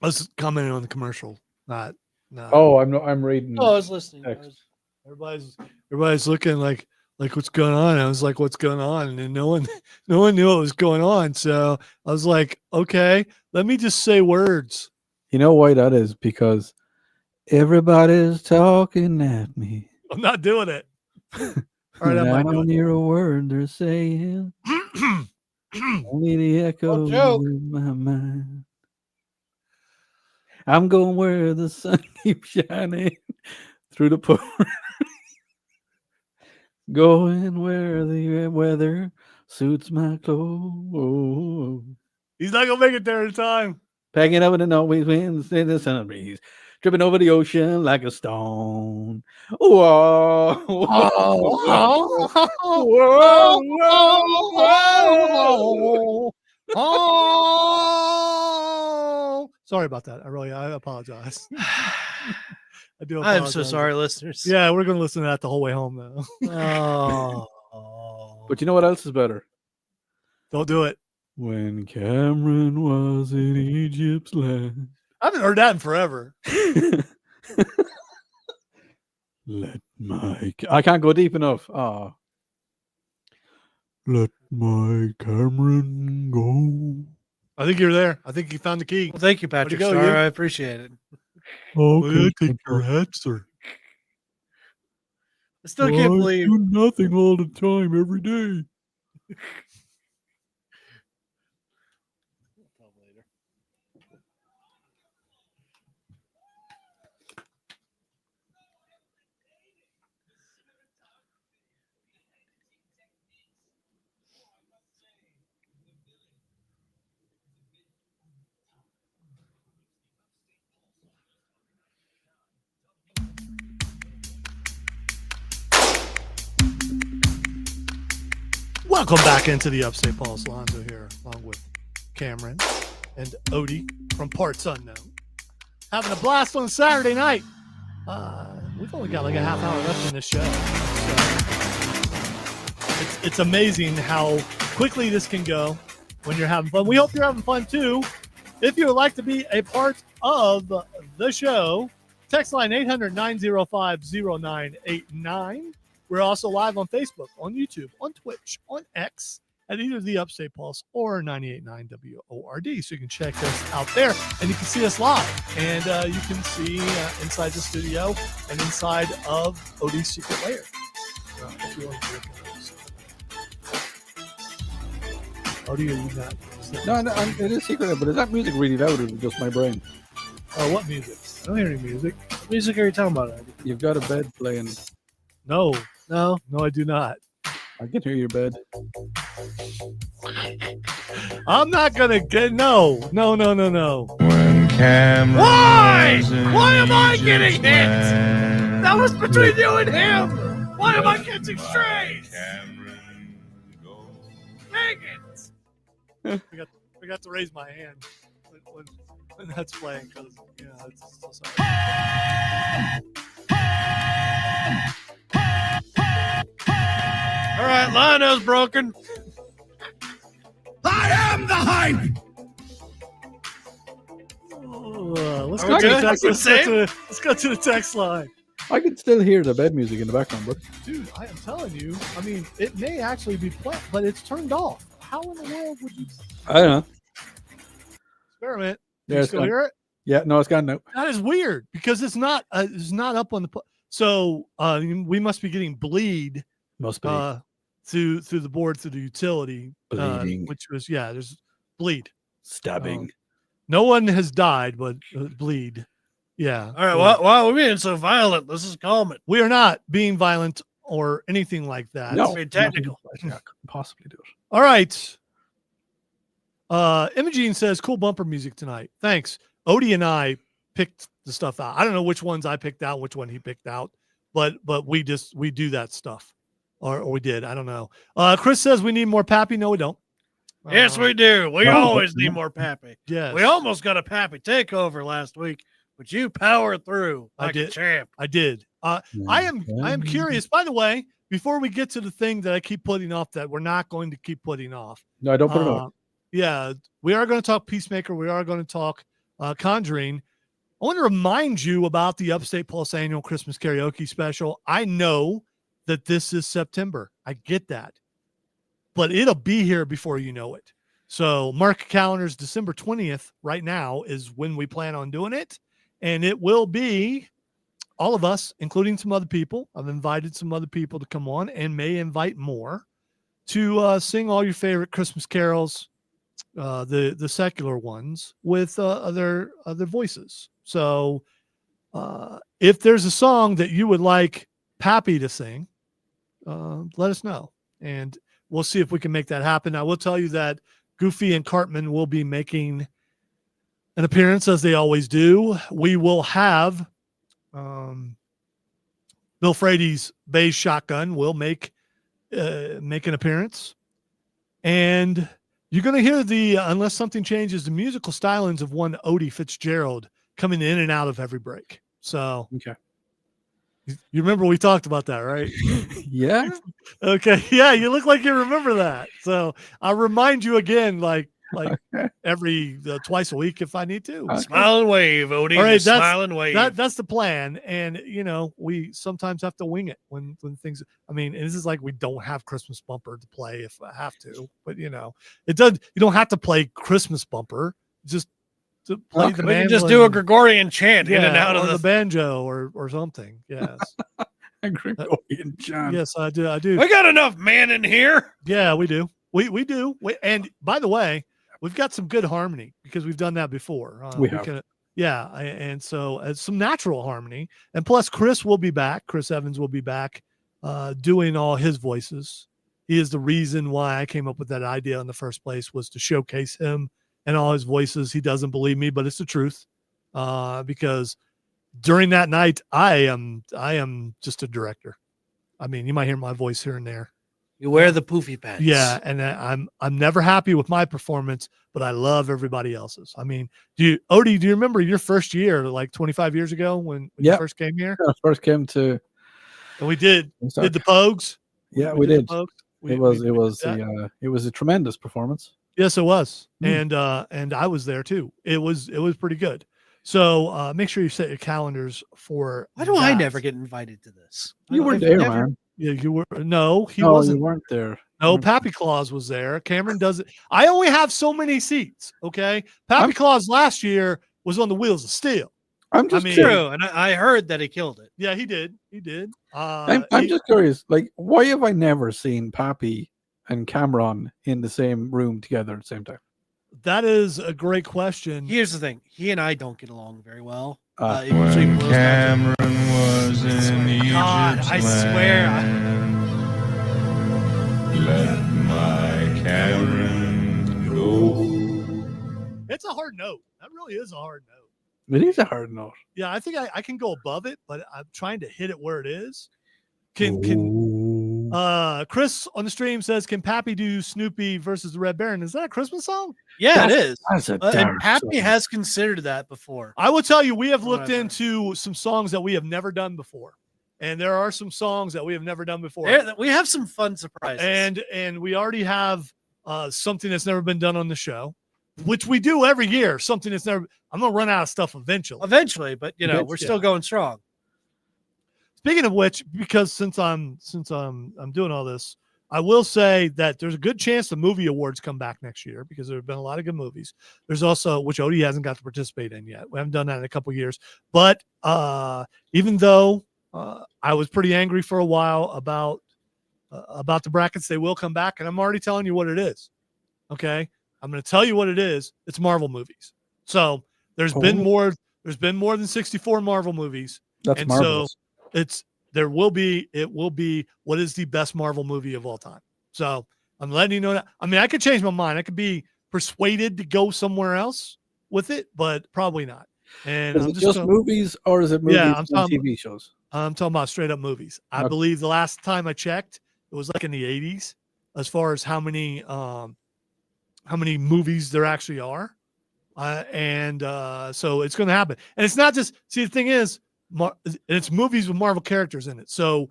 I was commenting on the commercial, not. Oh, I'm reading. Oh, I was listening. Text. Everybody's looking like what's going on. I was like, what's going on? And no one knew what was going on. So I was like, okay, let me just say words. You know why that is? Because everybody's talking at me. I'm not doing it. All right, And I I might do don't it. hear a word they're saying. Only the echo joke. in my mind. I'm going where the sun keeps shining through the porch. Going where the weather suits my clothes. He's not gonna make it there in time. Packing up in the north winds in the sun breeze. Tripping over the ocean like a stone. Whoa. Oh, sorry about that. I apologize. I do. I am so apologize. sorry, listeners. Yeah, we're gonna listen to that the whole way home though. Oh. But you know what else is better? Don't do it. When Cameron was in Egypt's land. I haven't heard that in forever. I can't go deep enough. Let my Cameron go. I think you're there. I think you found the key. Well, thank you, Patrick go, Star. you? I appreciate it. Okay, take your hat, sir. I still can't believe. do nothing all the time, every day. Welcome back into the Upstate Pulse. Lonzo here, along with Cameron and Odie from Parts Unknown. Having a blast on Saturday night. We've only got like a half hour left in this show. So it's amazing how quickly this can go when you're having fun. We hope you're having fun too. If you would like to be a part of the show, text line 800-905-0989. We're also live on Facebook, on YouTube, on Twitch, on X, at either the Upstate Pulse or 98.9 WORD. So you can check us out there, and you can see us live. And you can see inside the studio and inside of Odie's secret lair. If you want to look at Odie, are you not? No, it is secret, but is that music really loud or is it just my brain? Oh, what music? I don't hear any music. What music are you talking about, Andy? You've got a bed playing. No, I do not. I can hear your bed. I'm not gonna get no. When Cameron Why? was in Why am I getting Egypt's hit? land. That was between you and him. Why am I catching strays? Cameron goes. Dang it. We got to raise my hand when that's playing because it's so sorry. All right, Lino's broken. I am the hype. Let's Are go we to the good? text. Let's Let's go to the text line. I can still hear the bed music in the background, but Dude, I am telling you, I mean, it may actually be playing, but it's turned off. How in the world would you I don't know. experiment? Yeah, You it's still gone. hear it? Yeah, no, it's gone now. That is weird because it's not up on the. So we must be getting bleed Must be. through the board through the utility, Bleeding. which was there's bleed. Stabbing. No one has died, but bleed. Yeah. All right, why are we being so violent? Let's just calm it. We are not being violent or anything like that. No, Very technical. I couldn't possibly do it. All right. Imogene says, cool bumper music tonight. Thanks. Odie and I picked the stuff out. I don't know which ones I picked out, which one he picked out, but we do that stuff. Or we did. I don't know. Chris says we need more Pappy. No, we don't. Yes, we do. We always need more Pappy. Yes. We almost got a Pappy takeover last week, but you powered through like a champ. I did. I am curious. By the way, before we get to the thing that I keep putting off, that we're not going to keep putting off. No, I don't put it on. we are going to talk Peacemaker. We are going to talk Conjuring. I want to remind you about the Upstate Pulse annual Christmas karaoke special. I know that this is September. I get that. But it'll be here before you know it. So mark your calendars. December 20th right now is when we plan on doing it. And it will be all of us, including some other people. I've invited some other people to come on and may invite more to sing all your favorite Christmas carols, the secular ones, with other voices. So if there's a song that you would like Pappy to sing, let us know. And we'll see if we can make that happen. I will tell you that Goofy and Cartman will be making an appearance, as they always do. We will have Bill Frady's Bay's Shotgun will make an appearance. And you're going to hear unless something changes, the musical stylings of one Odie Fitzgerald coming in and out of every break. So, okay. You remember we talked about that, right? Yeah. Okay. Yeah, you look like you remember that. So I'll remind you again, like every twice a week if I need to. Okay. Smile and wave, Odie. All right, smile and wave. That's the plan. And we sometimes have to wing it when things. I mean, this is like we don't have Christmas bumper to play if I have to, but it does. You don't have to play Christmas bumper. Just to play the we can mandolin. just do a Gregorian chant in and out of the banjo or something. Yes. A Gregorian chant. Yes, I do. We got enough man in here. Yeah, we do. We do. And by the way, we've got some good harmony because we've done that before. We have. And so some natural harmony. And plus, Chris will be back. Chris Evans will be back doing all his voices. He is the reason why I came up with that idea in the first place, was to showcase him and all his voices. He doesn't believe me, but it's the truth. Because during that night, I am just a director. I mean, you might hear my voice here and there. You wear the poofy pants. Yeah, and I'm never happy with my performance, but I love everybody else's. I mean, Odie, do you remember your first year, like 25 years ago when you first came here? I first came to, and we did the Pogues. Yeah, we did. It was a tremendous performance. Yes, it was, and I was there too. It was pretty good. So make sure you set your calendars for. Why do I never get invited to this? You were there, man. Yeah, you were. No, he wasn't. You weren't there. No, Pappy Claus was there. Cameron does it. I only have so many seats. Okay, Pappy Claus last year was on the wheels of steel. I'm just true, and I heard that he killed it. Yeah, he did. He did. I'm just curious. Like, why have I never seen Pappy and Cameron in the same room together at the same time? That is a great question. Here's the thing: he and I don't get along very well. When Cameron was in Egypt, I swear. Let my Cameron go. It's a hard note. That really is a hard note. It is a hard note. Yeah, I think I can go above it, but I'm trying to hit it where it is. Chris on the stream says, "Can Pappy do Snoopy versus the Red Baron?" Is that a Christmas song? Yeah, it is. That's a and Pappy has considered that before. I will tell you, we have looked into some songs that we have never done before, and there are some songs that we have never done before. We have some fun surprises, and we already have something that's never been done on the show, which we do every year. Something that's never. I'm gonna run out of stuff eventually, but we're still going strong. Speaking of which, because since I'm doing all this, I will say that there's a good chance the movie awards come back next year because there have been a lot of good movies. There's also, which Odie hasn't got to participate in yet. We haven't done that in a couple of years. But even though I was pretty angry for a while about the brackets, they will come back, and I'm already telling you what it is. Okay, I'm going to tell you what it is. It's Marvel movies. So there's been more than 64 Marvel movies. That's marvelous. So it will be what is the best Marvel movie of all time. So I'm letting you know that. I mean, I could change my mind. I could be persuaded to go somewhere else with it, but probably not. And is it just movies, or is it movies and TV shows? I'm talking about straight up movies. I believe the last time I checked, it was like in the 80s, as far as how many movies there actually are. So it's going to happen. And it's not just, see, the thing is, it's movies with Marvel characters in it. So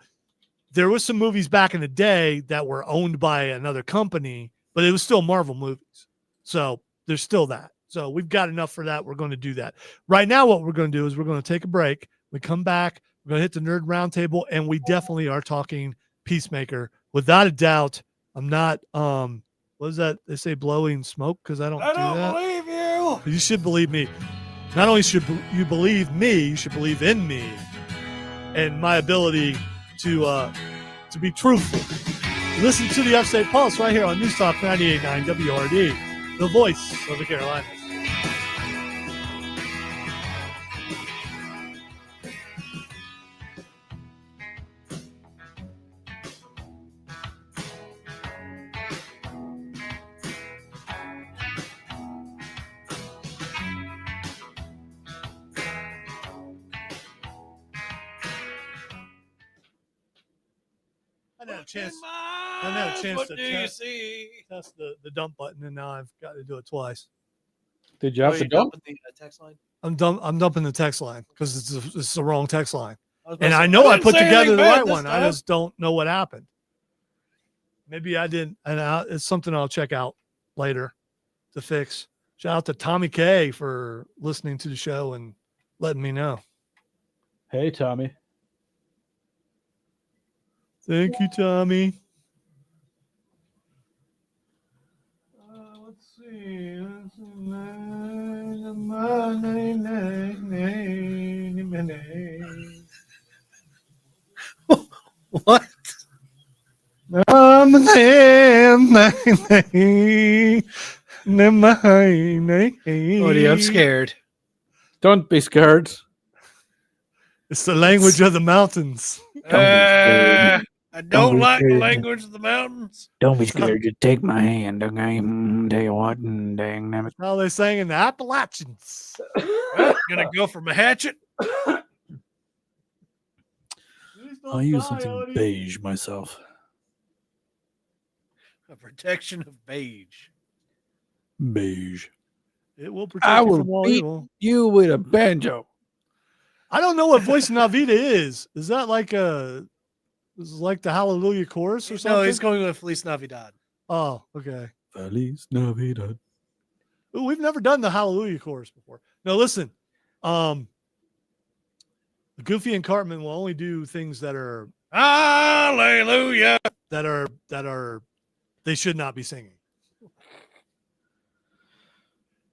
there was some movies back in the day that were owned by another company, but it was still Marvel movies. So there's still that. So we've got enough for that. We're going to do that. Right now, what we're going to do is we're going to take a break. We come back. We're going to hit the Nerd Roundtable, and we definitely are talking Peacemaker. Without a doubt, I'm not, what is that? They say blowing smoke because I don't believe you. You should believe me. Not only should you believe me, you should believe in me and my ability to be truthful. Listen to the Upstate Pulse right here on News Talk 98.9 WRD, the voice of the Carolinas. I didn't have a chance to test the dump button, and now I've got to do it twice. Did you have to dump? The text line? I'm dumping the text line because it's the wrong text line. And I know I put together the right one. I just don't know what happened. Maybe I didn't. And it's something I'll check out later to fix. Shout out to Tommy K for listening to the show and letting me know. Hey, Tommy. Thank you, Tommy. Let's see. What? Odie, I'm scared. Don't be scared. It's the language of the mountains. I don't like the language of the mountains. Don't be scared. Just take my hand, okay? Tell you what, and dang them. How they sang in the Appalachians. Gonna go for my hatchet. I'll use something beige myself. A protection of beige. Beige. It will protect I you will from all beat evil. you with a banjo. I don't know what Voice of Navita is. Is that like the Hallelujah chorus or something? No, he's going with Feliz Navidad. Oh, okay. Feliz Navidad. Ooh, we've never done the Hallelujah chorus before. No, listen. Goofy and Cartman will only do things that are Hallelujah. That are they should not be singing.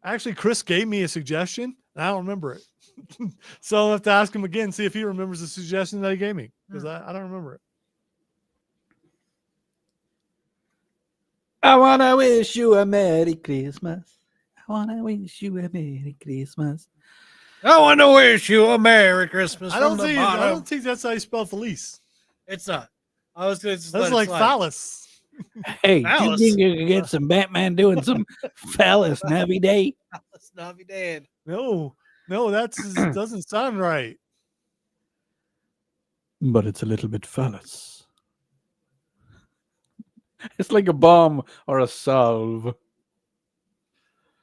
Actually, Chris gave me a suggestion, and I don't remember it. So I'll have to ask him again, see if he remembers the suggestion that he gave me, because I don't remember it. I want to wish you a Merry Christmas. I want to wish you a Merry Christmas. I want to wish you a Merry Christmas. I don't think that's how you spell Felice. It's not. I was going to That's like phallus. Hey, Phallus. do you think you could get some Batman doing some phallus Navi Day? Phallus Navidad. No, that doesn't sound right. But it's a little bit phallus. It's like a bomb or a salve.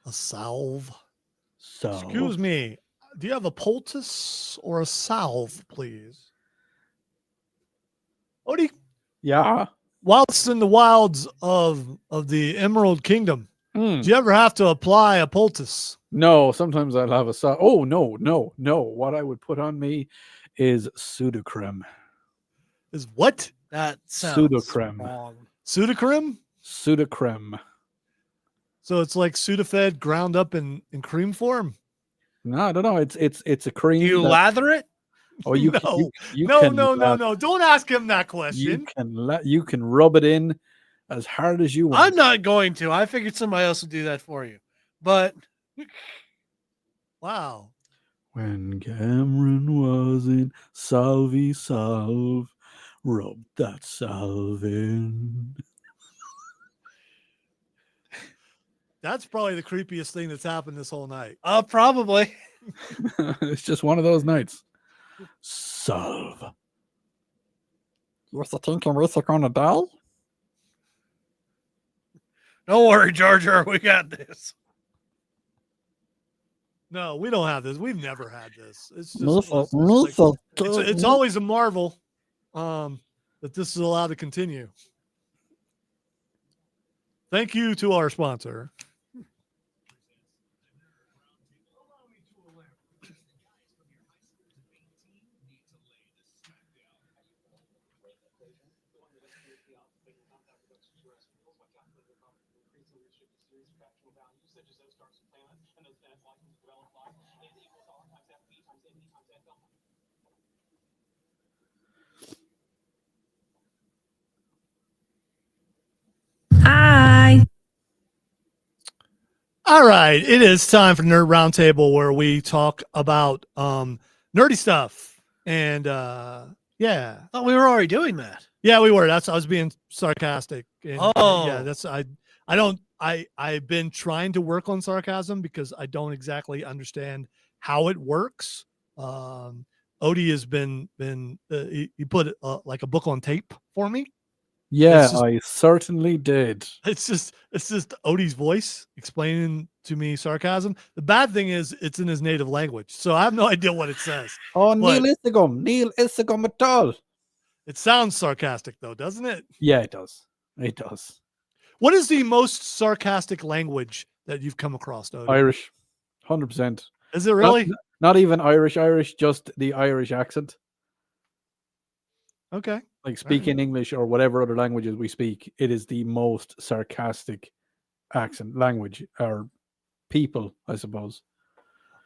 A salve. Salve. Excuse me. Do you have a poultice or a salve, please? Odie, Yeah. whilst in the wilds of the Emerald Kingdom, Mm. do you ever have to apply a poultice? No, sometimes I'll have a salve. Oh, no. What I would put on me is pseudocreme. Is what? That sounds Pseudocreme. wrong. Sudocreme? Pseudocreme. So it's like Sudafed ground up in cream form? No, I don't know. It's a cream. You lather it? Oh, you No. you No, can no. Don't ask him that You question. you can rub it in as hard as you want. I'm not going to. I figured somebody else would do that for you. But Wow. When Cameron was in salve, rub that salve in. That's probably the creepiest thing that's happened this whole night. probably. It's just one of those nights. Salve. You're thinking we're going to die? Don't worry, Jar Jar. We got this. No, we don't have this. We've never had this. It's just it's always a marvel that this is allowed to continue. Thank you to our sponsor. Hi. All right, it is time for Nerd Roundtable, where we talk about nerdy stuff. And yeah, I thought we were already doing that. yeah, we were. I was being sarcastic. And, yeah, Oh. I've been trying to work on sarcasm because I don't exactly understand how it works. Odie has been he put like a book on tape for me. Yeah, just- I certainly did. It's just Odie's voice explaining to me sarcasm. The bad thing is it's in his native language, so I have no idea what it says. Oh, But- Neil Isagum at all. It sounds sarcastic though, doesn't it? Yeah, it does. It does. What is the most sarcastic language that you've come across, Odie? Irish, 100%. Is it really? Not even Irish, just the Irish accent. Okay. Like speaking English or whatever other languages we speak, it is the most sarcastic accent language or people, I suppose.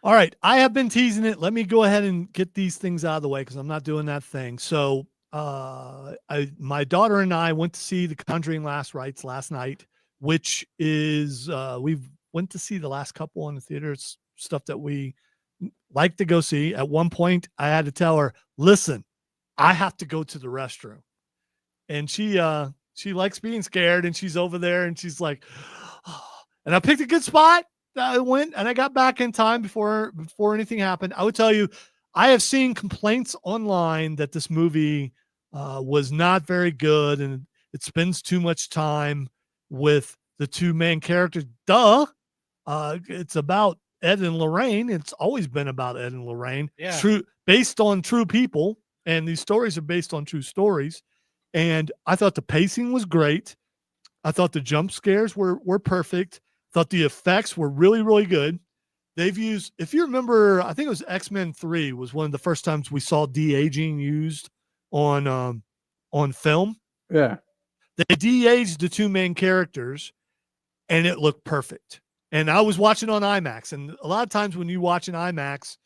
All right. I have been teasing it. Let me go ahead and get these things out of the way because I'm not doing that thing. So my daughter and I went to see the Conjuring Last Rites last night, which is we went to see the last couple in the theaters, stuff that we like to go see. At one point, I had to tell her, listen, I have to go to the restroom. And she likes being scared, and she's over there and she's like, oh. And I picked a good spot. I went and I got back in time before anything happened. I would tell you, I have seen complaints online that this movie was not very good and it spends too much time with the two main characters. Duh. It's about Ed and Lorraine. It's always been about Ed and Lorraine. Yeah. Based on true people. And these stories are based on true stories. And I thought the pacing was great. I thought the jump scares were perfect. Thought the effects were really, really good. They've used, if you remember, I think it was X-Men 3 was one of the first times we saw de-aging used on film. Yeah. They de-aged the two main characters and it looked perfect. And I was watching on IMAX. And a lot of times when you watch an IMAX,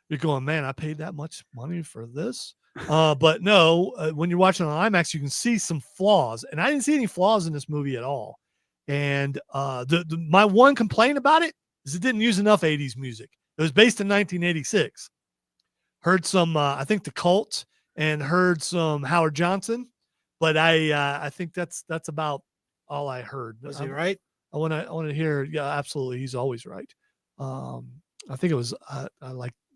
you're going, man, I paid that much money for this. But no, when you're watching on IMAX, you can see some flaws. And I didn't see any flaws in this movie at all. And my one complaint about it is it didn't use enough 80s music. It was based in 1986. Heard some, I think the Cult, and heard some Howard Johnson, but I think that's about all I heard. Was he right? I want to hear. Yeah, absolutely. He's always right. I think it was. I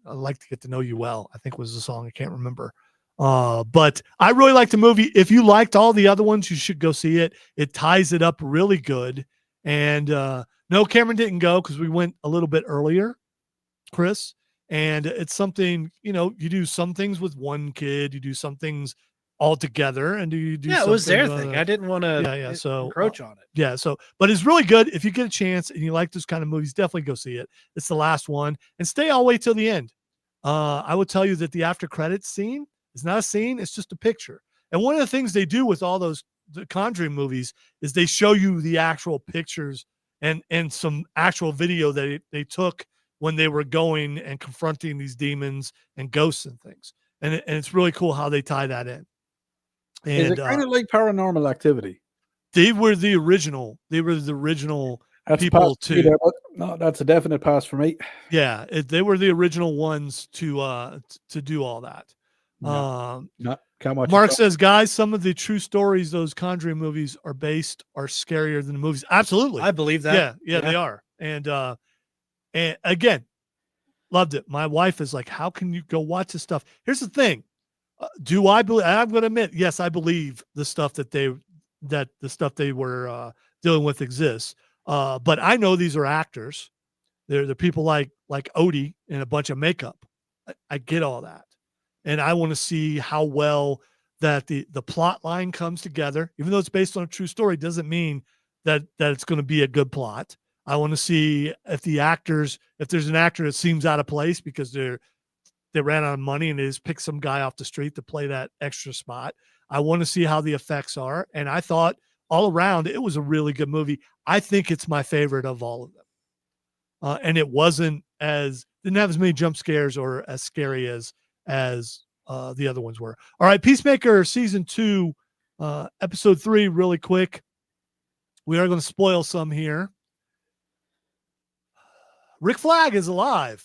like to get to know you well. I think was the song. I can't remember. But I really liked the movie. If you liked all the other ones, you should go see it. It ties it up really good. And no, Cameron didn't go because we went a little bit earlier, Chris. And it's something, you do some things with one kid, you do some things all together, and you do. Yeah, it was their thing. I didn't want to so encroach on it. Yeah, but it's really good. If you get a chance and you like those kind of movies, definitely go see it. It's the last one, and stay all the way till the end. I will tell you that the after credits scene is not a scene; it's just a picture. And one of the things they do with all the Conjuring movies is they show you the actual pictures and some actual video that they took when they were going and confronting these demons and ghosts and things. And it's really cool how they tie that in. And is it kind of like Paranormal Activity? They were the original. They were the original That's people too. There, no, that's a definite pass for me. Yeah, they were the original ones to do all that. No, can't watch Mark says, guys, some of the true stories those Conjuring movies are based are scarier than the movies. Absolutely, I believe that. Yeah, they are. And again, loved it. My wife is like, how can you go watch this stuff? Here's the thing. Do I believe? I'm going to admit, yes, I believe the stuff that they were dealing with exists. But I know these are actors. They're people like Odie in a bunch of makeup. I get all that, and I want to see how well that the plot line comes together. Even though it's based on a true story, doesn't mean that it's going to be a good plot. I want to see if there's an actor that seems out of place because they ran out of money and they just picked some guy off the street to play that extra spot. I want to see how the effects are. And I thought all around it was a really good movie. I think it's my favorite of all of them. And it didn't have as many jump scares or as scary as the other ones were. All right, Peacemaker season 2, episode 3, really quick. We are going to spoil some here. Rick Flag is alive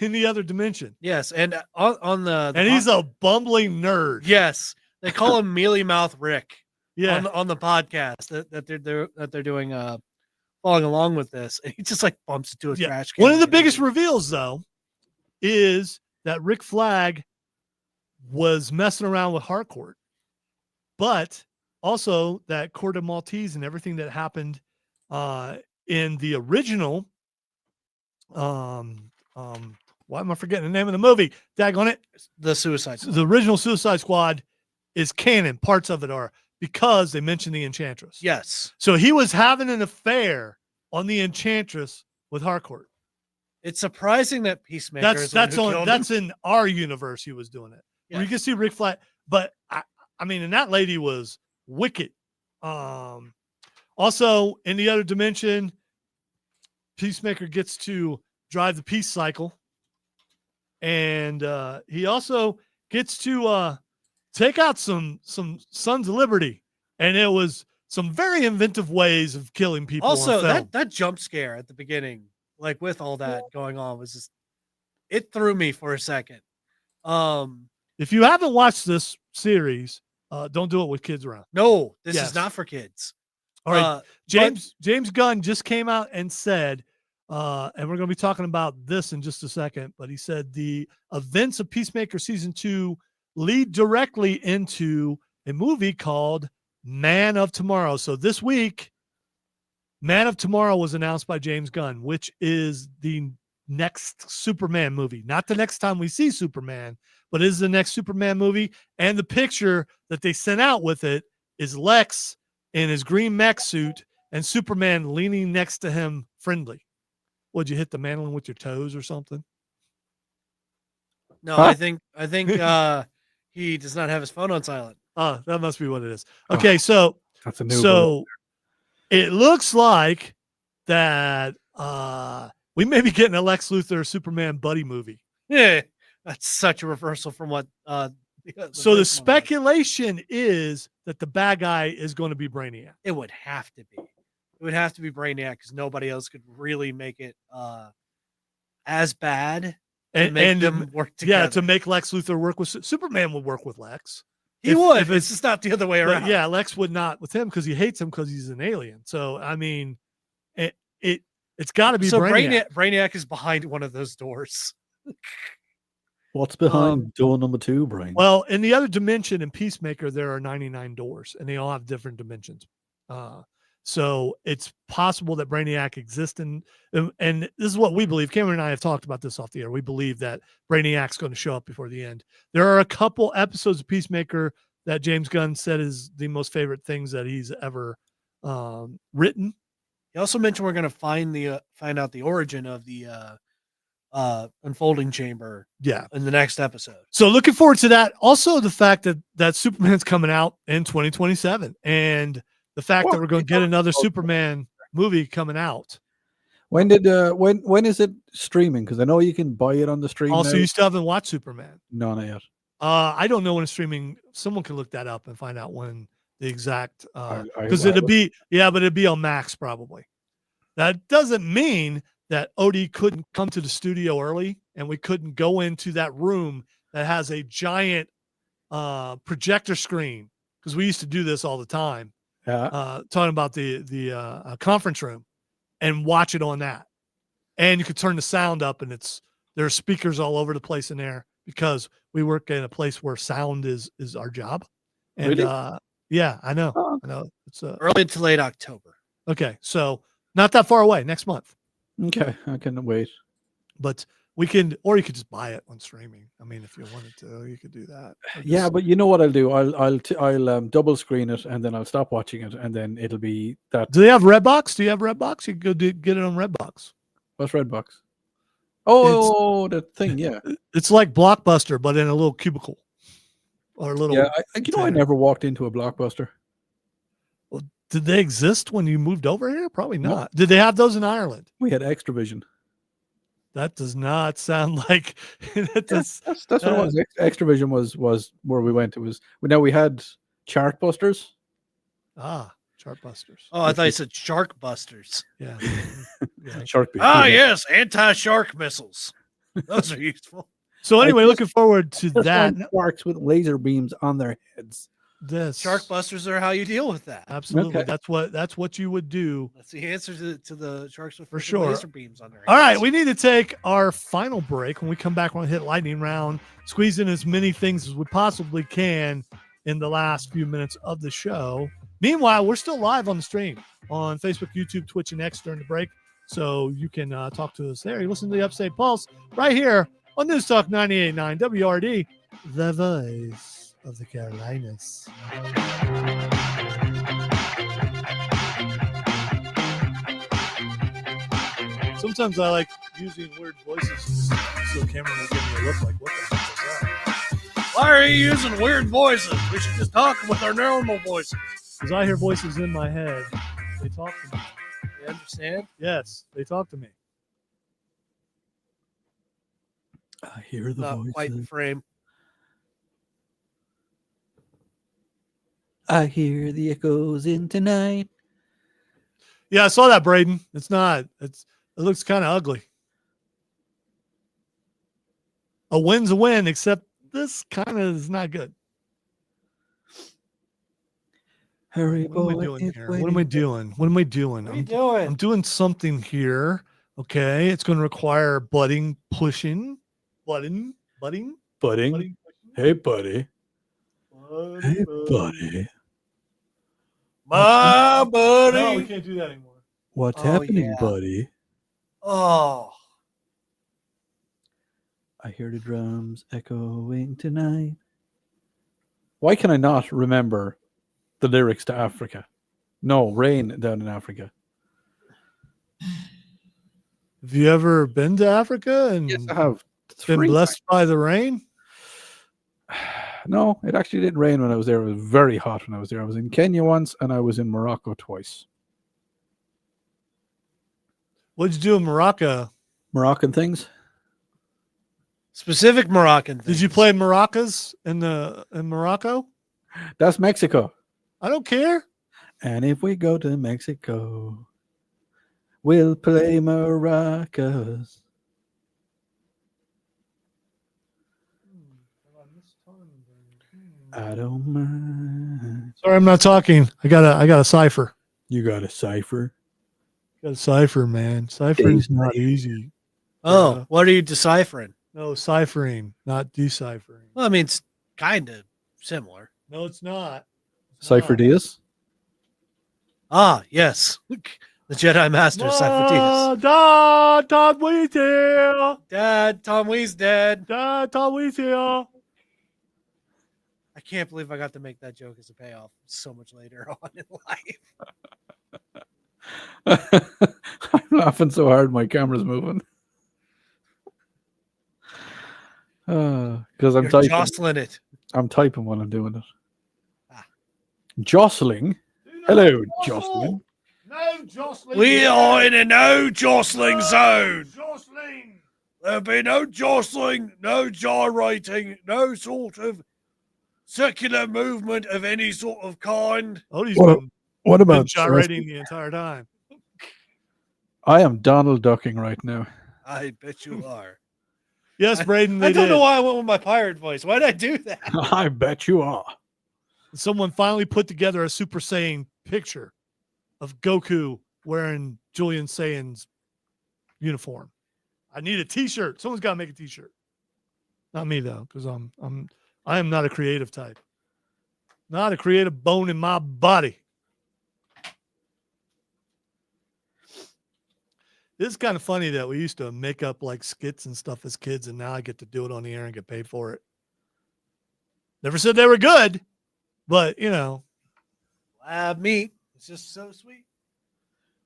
in the other dimension. Yes, and on the and he's a bumbling nerd. Yes, they call him Mealy Mouth Rick. Yeah, on the podcast that they're doing, following along with this, and he just like bumps into a trash can. One of the biggest reveals, though, is that Rick Flag was messing around with Harcourt, but also that Court of Maltese and everything that happened in the original. Why am I forgetting the name of the movie? Daggone it. The Suicide Squad. The original Suicide Squad is canon. Parts of it are because they mentioned the Enchantress. Yes. So he was having an affair on the Enchantress with Harcourt. It's surprising that Peacemaker that's in our universe. He was doing it. Yes. You can see Rick Flag, but I mean, and that lady was wicked. Also in the other dimension, Peacemaker gets to drive the peace cycle, and he also gets to take out some Sons of Liberty, and it was some very inventive ways of killing people. Also, that jump scare at the beginning, like with all that going on, was just, it threw me for a second. If you haven't watched this series, don't do it with kids around. No, this is not for kids. All right, James Gunn just came out and said, and we're going to be talking about this in just a second, but he said the events of Peacemaker season 2 lead directly into a movie called Man of Tomorrow. So this week, Man of Tomorrow was announced by James Gunn, which is the next Superman movie. Not the next time we see Superman, but is the next Superman movie. And the picture that they sent out with it is Lex in his green mech suit and Superman leaning next to him friendly. Would you hit the mantlin with your toes or something? No, I think he does not have his phone on silent. Oh, that must be what it is. Okay, so that's a new so it looks like that we may be getting a Lex Luthor Superman buddy movie. Yeah, that's such a reversal from what so the speculation is that the bad guy is going to be Brainiac. It would have to be. It would have to be Brainiac because nobody else could really make it as bad and make them work together. Yeah, to make Lex Luthor work with Superman would work with Lex. He would. If it's just not the other way around. Yeah, Lex would not with him because he hates him because he's an alien. So I mean, it's got to be Brainiac. Brainiac is behind one of those doors. What's behind door number 2, Brian? Well, in the other dimension in Peacemaker, there are 99 doors, and they all have different dimensions. So it's possible that Brainiac exists and this is what we believe. Cameron and I have talked about this off the air. We believe that Brainiac's going to show up before the end. There are a couple episodes of Peacemaker that James Gunn said is the most favorite things that he's ever written. He also mentioned we're going to find out the origin of the unfolding chamber. Yeah, in the next episode. So looking forward to that. Also, the fact that Superman's coming out in 2027 and the fact that we're going to get another Superman movie coming out. When is it streaming? Because I know you can buy it on the stream. Also, now. you still haven't watched Superman. No, not yet. I don't know when it's streaming. Someone can look that up and find out when the exact because it'd be on Max probably. That doesn't mean that Odie couldn't come to the studio early and we couldn't go into that room that has a giant projector screen because we used to do this all the time. Talking about the conference room and watch it on that. And you could turn the sound up and there are speakers all over the place in there because we work in a place where sound is our job. And really? Yeah, I know. I know. It's early to late October. Okay. So not that far away, next month. Okay. I can wait. But we can, or you could just buy it on streaming. I mean, if you wanted to, you could do that. Yeah, but you know what I'll do? I'll double screen it and then I'll stop watching it and then it'll be that. Do they have Redbox? Do you have Redbox? You can go get it on Redbox. What's Redbox? Oh, that thing. Yeah, it's like Blockbuster, but in a little cubicle. Or little. Yeah, I never walked into a Blockbuster. Well, did they exist when you moved over here? Probably not. Nope. Did they have those in Ireland? We had Extravision. That does not sound like that's what it was. Extravision was where we went. It was we had Chartbusters. Chartbusters. Oh, I thought you said Shark Busters. Yeah. Shark. Yes, anti-shark missiles. Those are useful. So anyway, looking forward to that. Sharks with laser beams on their heads. Shark Busters are how you deal with that. Absolutely. Okay. That's what you would do. That's the answer to the sharks with for sure. Laser beams on their heads. All right, we need to take our final break. When we come back, we're going to hit lightning round, squeeze in as many things as we possibly can in the last few minutes of the show. Meanwhile, we're still live on the stream on Facebook, YouTube, Twitch, and X during the break. So you can talk to us there. You listen to the Upstate Pulse right here on News Talk 98.9 WRD, the voice of the Carolinas. Sometimes I like using weird voices so Cameron will give me a look like, what the heck is that? Why are you using weird voices? We should just talk with our normal voices. Because I hear voices in my head. They talk to me. You understand? Yes, they talk to me. I hear the Not voices. quite in frame. I hear the echoes in tonight. Yeah, I saw that, Braden. It looks kind of ugly. A win's a win, except this kind of is not good. Hurry, what am I doing here? What am I doing? What am I doing? What are you doing? I'm doing something here. Okay, it's going to require budding, pushing, budding. Hey, buddy. Hey, buddy. My buddy. No, we can't do that anymore. What's happening, yeah. buddy? Oh. I hear the drums echoing tonight. Why can I not remember the lyrics to Africa? No, Rain Down in Africa. Have you ever been to Africa and Yes, I have. been blessed by the rain? No, it actually didn't rain when I was there. It was very hot when I was there. I was in Kenya once and I was in Morocco twice. What'd you do in Morocco? Moroccan things? Specific Moroccan things. Did you play maracas in Morocco? That's Mexico. I don't care. And if we go to Mexico, we'll play maracas. I don't mind. Sorry, I'm not talking. I got a cipher. You got a cipher? Got a cipher, man. Ciphering is not easy. Oh, what are you deciphering? No, ciphering, not deciphering. Well, I mean, it's kind of similar. No, it's not. Cipher Diaz? Ah, yes. The Jedi Master, Cypher Diaz. Dad, Tom Wee's here. Dad, Tom Wee's dead. Dad, Tom Wee's here. I can't believe I got to make that joke as a payoff so much later on in life. I'm laughing so hard my camera's moving. Because I'm typing. Jostling it. I'm typing when I'm doing it. Jostling? Hello, Jostling. No jostling. We are in a no jostling zone. Jostling. There'll be no jostling, no gyrating, no sort of circular movement of any sort of kind. Odie's What been about gyrating the entire time. I am Donald ducking right now. I bet you are. Yes, Braden. I don't know why I went with my pirate voice. Why did I do that? I bet you are. Someone finally put together a Super Saiyan picture of Goku wearing Julian Saiyan's uniform. I need a T-shirt. Someone's got to make a T-shirt. Not me though, because I am not a creative type. Not a creative bone in my body. It's kind of funny that we used to make up like skits and stuff as kids, and now I get to do it on the air and get paid for it. Never said they were good, but you know. Lab meat. It's just so sweet.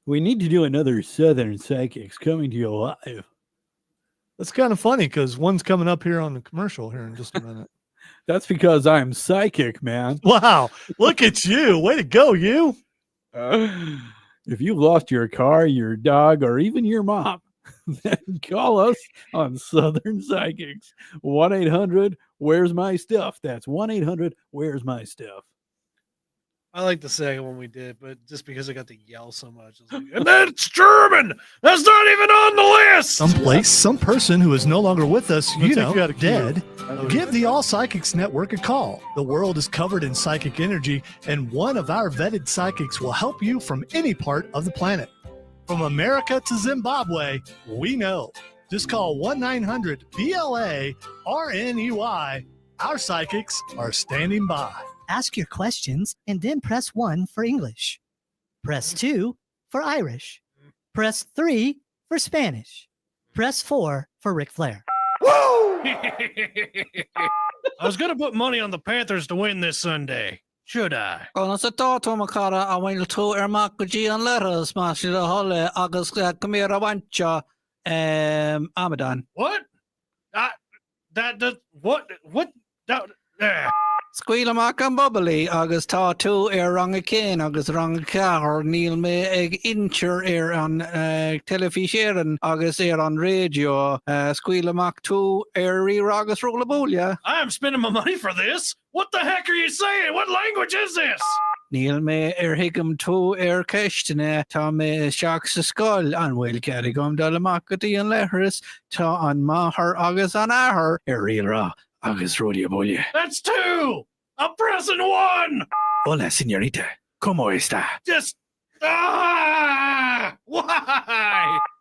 We need to do another Southern Psychics coming to you live. That's kind of funny because one's coming up here on the commercial here in just a minute. That's because I'm psychic, man. Wow. Look at you. Way to go, you. If you've lost your car, your dog, or even your mom, then call us on Southern Psychics. 1-800, where's my stuff? That's 1-800, where's my stuff? I like the second one we did, but just because I got to yell so much, I was like, and that's German. That's not even on the list. Someplace, some person who is no longer with us, you know, dead. Give the All Psychics Network a call. The world is covered in psychic energy, and one of our vetted psychics will help you from any part of the planet. From America to Zimbabwe, we know. Just call 1-900-BLA-RNEY. Our psychics are standing by. Ask your questions and then press 1 for English. Press 2 for Irish. Press 3 for Spanish. Press 4 for Ric Flair. I was going to put money on the Panthers to win this Sunday. Should I? Con sa toto makara awin to ermak g on letters mas the hole agus kamera wancha Amadan. What? What? Squeal mak and bubbly agus ta two rang again agus rang car Neil me egg incher on television agus on radio squeal mak two agus rollabolia. I am spending my money for this. What the heck are you saying? What language is this? Neil me higum two kestene ta me shocks the skull and will carry gum dalamakati and letters ta on mahar agus on our ra. Agus rodeo bolia. That's 2. I'm pressing 1. Hola, señorita. ¿Cómo está? Just why?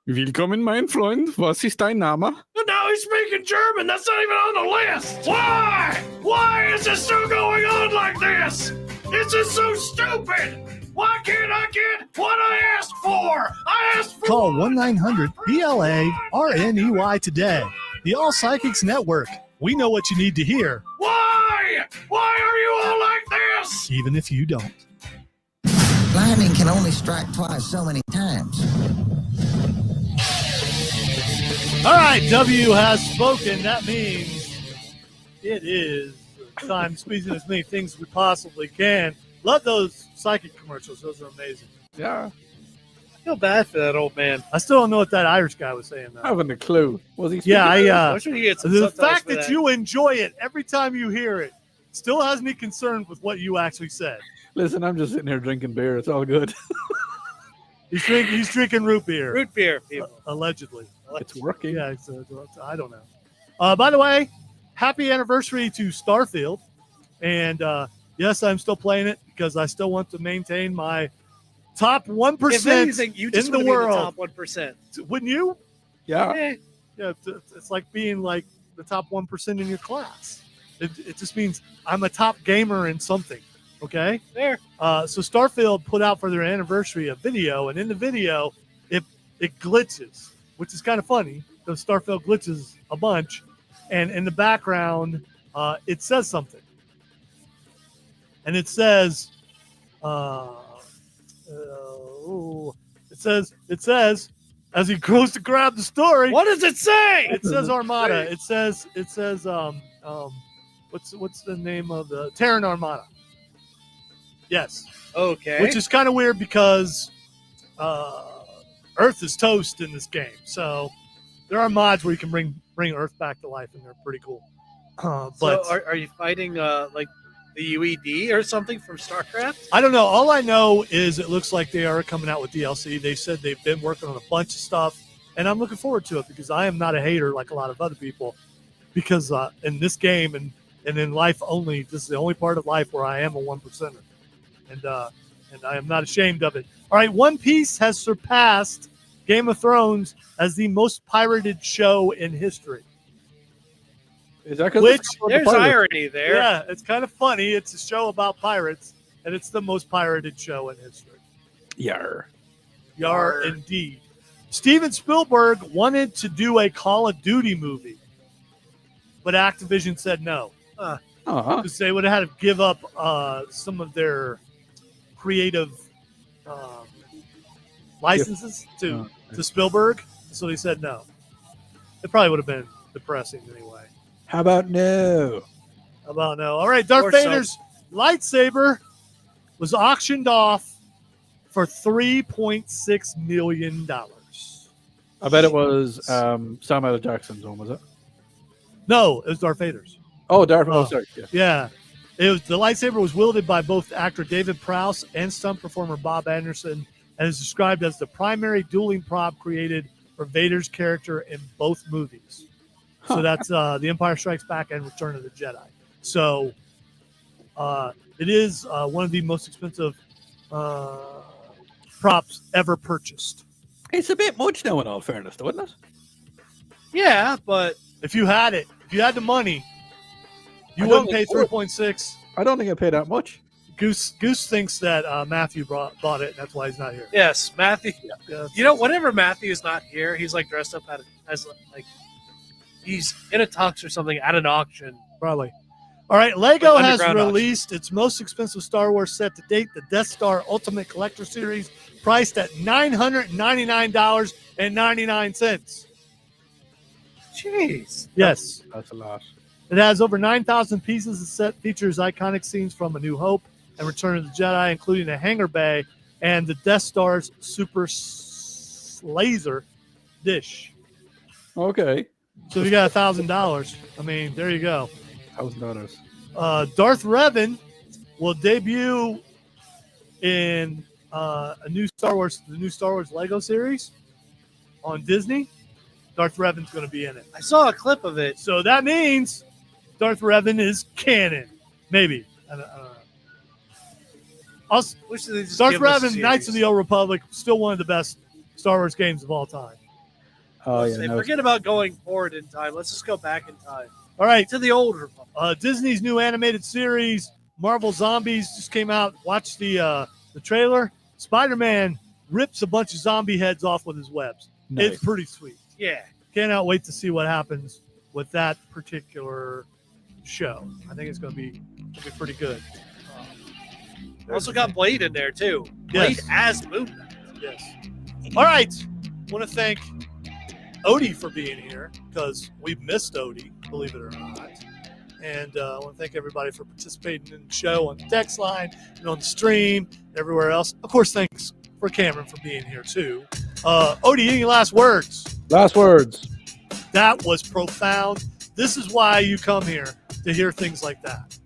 Willkommen, mein Freund. Was ist dein Name? And now he's speaking German. That's not even on the list. Why? Why is this still going on like this? This is so stupid. Why can't I get what I asked for? I asked for. Call 1-900-BLA-RNEY today. The All Psychics Network. We know what you need to hear. Why? Why are you all like this? Even if you don't. Lightning can only strike twice so many times. All right, W has spoken. That means it is time squeezing as many things as we possibly can. Love those psychic commercials. Those are amazing. Yeah. I feel bad for that old man. I still don't know what that Irish guy was saying, though. I haven't a clue. Was he speaking? Yeah, the fact that you enjoy it every time you hear it still has me concerned with what you actually said. Listen, I'm just sitting here drinking beer. It's all good. He's drinking root beer. Root beer, people. Allegedly. It's working. Yeah, I don't know. By the way, happy anniversary to Starfield. And yes, I'm still playing it because I still want to maintain my top 1% if anything, you just in the want to world. Be the top 1%. Wouldn't you? Yeah. Yeah. It's like being like the top 1% in your class. It just means I'm a top gamer in something. Okay. There. So Starfield put out for their anniversary a video, and in the video, it glitches, which is kind of funny. So Starfield glitches a bunch, and in the background, it says something, and it says. It says, as he goes to grab the story. What does it say? It says Armada. It says, what's the name of the Terran Armada? Yes. Okay. Which is kind of weird because Earth is toast in this game. So there are mods where you can bring Earth back to life, and they're pretty cool. But so are you fighting like the UED or something from StarCraft? I don't know. All I know is it looks like they are coming out with DLC. They said they've been working on a bunch of stuff, and I'm looking forward to it because I am not a hater like a lot of other people. Because in this game and in life only, this is the only part of life where I am a 1%er, and I am not ashamed of it. All right, One Piece has surpassed Game of Thrones as the most pirated show in history. Is that Which there's irony there? Yeah, it's kind of funny. It's a show about pirates, and it's the most pirated show in history. Yar. Yar, indeed. Steven Spielberg wanted to do a Call of Duty movie, but Activision said no. Because they would have had to give up some of their creative licenses to Spielberg, so they said no. It probably would have been depressing anyway. How about no? How about no? All right, Darth Or so. Vader's lightsaber was auctioned off for $3.6 million. I bet it was Samuel L. Jackson's one, was it? No, it was Darth Vader's. Oh, Darth. Oh, sorry. Yeah. Yeah. The lightsaber was wielded by both actor David Prowse and stunt performer Bob Anderson, and is described as the primary dueling prop created for Vader's character in both movies. So that's The Empire Strikes Back and Return of the Jedi. So it is one of the most expensive props ever purchased. It's a bit much now, in all fairness, though, isn't it? Yeah, but if you had it, if you had the money, you wouldn't pay 3.6. I don't think I paid that much. Goose thinks that Matthew bought it, and that's why he's not here. yes, Matthew. Yeah, You know, whenever Matthew's not here, he's like dressed up as like he's in a tux or something at an auction. probably. All right, Lego Like has underground released its most expensive Star Wars set to date, the Death Star Ultimate Collector Series, priced at $999.99. Jeez. Yes. That's a lot. It has over 9,000 pieces. The set features iconic scenes from A New Hope and Return of the Jedi, including a hangar bay and the Death Star's super laser dish. Okay. So if you got $1,000, I mean, there you go. $1,000. Darth Revan will debut in the new Star Wars Lego series on Disney. Darth Revan's going to be in it. I saw a clip of it. So that means Darth Revan is canon. Maybe. I don't know. Also, Wish they just Darth give us a Revan, Knights of series. the Old Republic, still one of the best Star Wars games of all time. Oh, yeah. Say, No. forget about going forward in time. Let's just go back in time All right. to the old Republic. Disney's new animated series, Marvel Zombies, just came out. Watch the trailer. Spider-Man rips a bunch of zombie heads off with his webs. Nice. It's pretty sweet. Yeah. Cannot wait to see what happens with that particular show. I think it's going to be pretty good. Also got Blade in there too. Blade Yes. as Moon Knight. Yes. All right. Want to thank Odie for being here because we've missed Odie, believe it or not. And I want to thank everybody for participating in the show on the text line and on the stream and everywhere else. Of course, thanks for Cameron for being here too. Odie, any last words? Last words. That was profound. This is why you come here, to hear things like that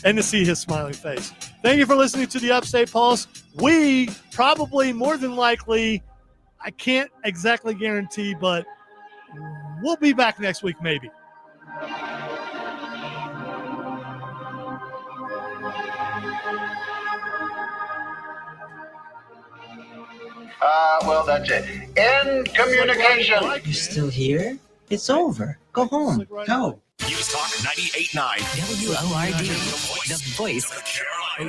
and to see his smiling face. Thank you for listening to the Upstate Pulse. We probably, more than likely, I can't exactly guarantee, but we'll be back next week maybe. Well, that's it. End communication. You still here? It's over. Go home. Go. News Talk 98.9 WORD, the voice of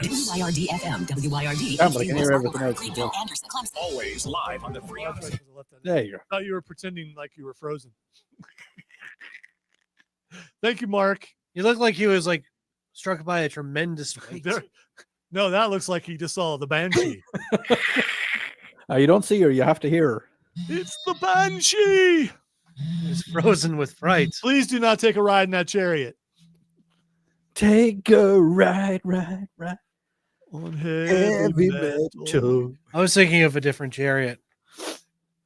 WYRD FM, WYRD. Yeah, but I can hear everything else. Greenville, Anderson, Clemson. Always live on the free. There you go. I thought you were pretending like you were frozen. Thank you, Mark. He looked like he was like struck by a tremendous weight. No, that looks like he just saw the Banshee. You don't see her, you have to hear her. It's the Banshee. He's frozen with fright. Please do not take a ride in that chariot. Take a ride On heavy metal. I was thinking of a different chariot.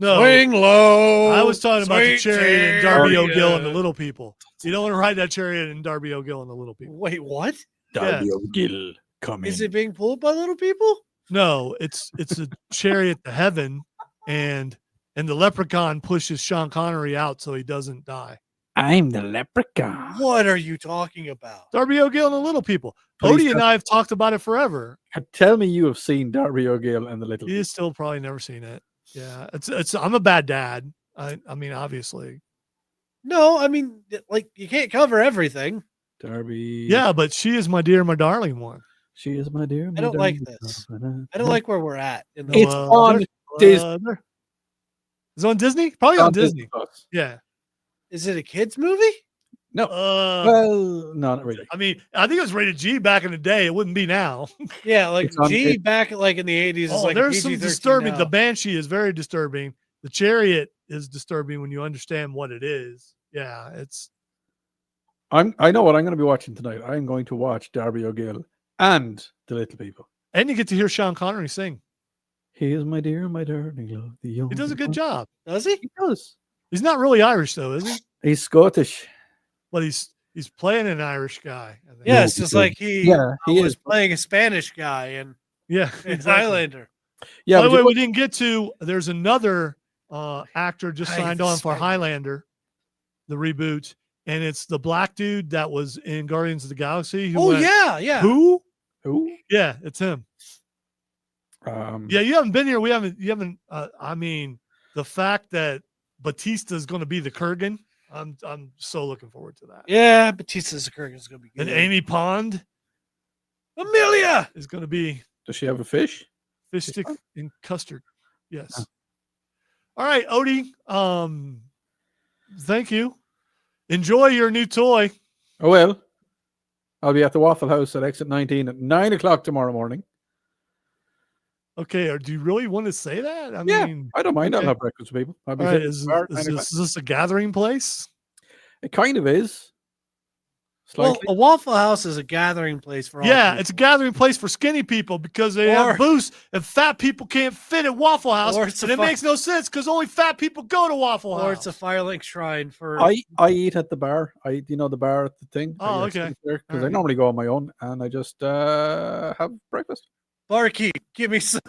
No, Swing low. I was talking about the sweet chariot and Darby chariot. O'Gill and the Little People. You don't want to ride that chariot and Darby O'Gill and the Little People. Wait, what? Darby O'Gill coming. Is it being pulled by little people? No, it's a chariot to heaven, and the leprechaun pushes Sean Connery out so he doesn't die. I'm the leprechaun. What are you talking about? Darby O'Gill and the Little People. Please Odie and tell- I have talked about it forever. Tell me you have seen Darby O'Gill and the Little He has still probably never seen it. Yeah, it's. I'm a bad dad. I mean, obviously. No, I mean, like you can't cover everything. Darby. Yeah, but she is my dear, my darling one. She is my dear. I don't like this. I don't like where we're at. In the It's on Disney. Is it on Disney? Probably on Disney. Yeah. Is it a kids movie? No. Well, no, not really. I mean, I think it was rated G back in the day. It wouldn't be now. Yeah, like It's on G it- back like in the 80s is like there's some PG-13 disturbing. now. The Banshee is very disturbing. The chariot is disturbing when you understand what it is. Yeah, it's I know what I'm going to be watching tonight. I'm going to watch Darby O'Gill and The Little People. And you get to hear Sean Connery sing. He is my dear, my darling love. The He does a good job. Does he? He does. He's not really Irish though, is he? He's Scottish. But he's playing an Irish guy. I think. Yeah, it's just like he he was is. playing a Spanish guy and Yeah, Highlander. Yeah. By the but way, you- we didn't get to. There's another actor just I signed on for suspect- Highlander, the reboot, and it's the black dude that was in Guardians of the Galaxy. Who Oh went, yeah. Who? Who? Yeah, it's him. Yeah, you haven't been here. You haven't. I mean, the fact that Batista is going to be the Kurgan, I'm so looking forward to that. Yeah, Batista's Kurgan is gonna be good. And Amy Pond Amelia is going to be Does she have a fish? fish stick and custard. Yes. All right, Odie. Thank you. Enjoy your new toy. Oh, well. I'll be at the Waffle House at exit 19 at 9 o'clock tomorrow morning. Okay, or do you really want to say that? I Yeah, mean, I don't mind. I'll okay. have breakfast with people. I'll be All right, sitting is at the bar at 9 o'clock. this a gathering place? It kind of is. Well, Slightly. a Waffle House is a gathering place for all Yeah, people. it's a gathering place for skinny people because they Or- have booths and fat people can't fit at Waffle House. Or it's And a it fi- makes no sense because only fat people go to Waffle House. or it's a Firelink shrine for I eat at the bar. The bar at the thing. Oh, okay. Because I Alright. normally go on my own and I just have breakfast. Barkeep. Give me some.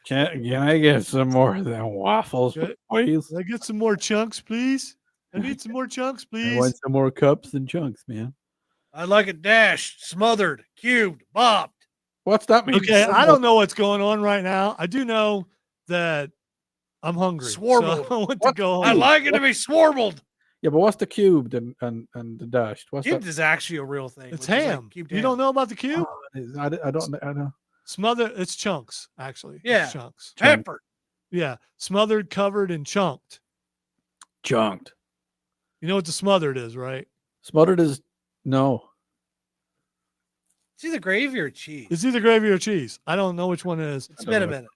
Can I get some more than waffles, Okay. please? Can I get some more chunks, please? I need some more chunks, I please. want some more cups and chunks, man. I'd like it dashed, smothered, cubed, bobbed. What's that mean? Okay, I don't know what's going on right now. I do know that I'm hungry. Swarbled. So I want to go home. I like it to be swarbled. Yeah, but what's the cubed and the dashed? What's Cubed that? is actually a real thing. It's which is like ham. cubed You ham. don't know about the cube? I don't know. Smothered. It's chunks, actually. It's Yeah. chunks. Peppered. Yeah, smothered, covered, and chunked. Chunked. You know what the smothered is, right? Smothered is no. It's either gravy or cheese. It's either gravy or cheese. I don't know which one it is. It's been a minute.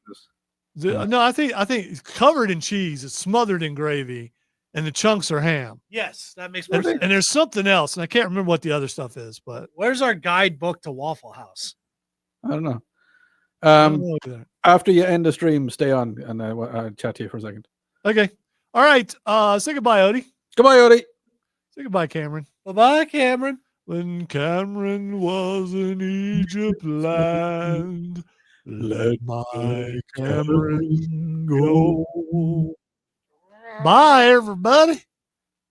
No, I think it's covered in cheese. It's smothered in gravy, and the chunks are ham. Yes, that makes more And, sense. and there's something else, and I can't remember what the other stuff is, but Where's our guidebook to Waffle House? I don't know. I don't know either. After you end the stream, stay on and I'll chat to you for a second. Okay. All right. Say goodbye, Odie. Goodbye, Odie. Say goodbye, Cameron. Bye-bye, Cameron. When Cameron was in Egypt land, let my Cameron go. Bye, everybody.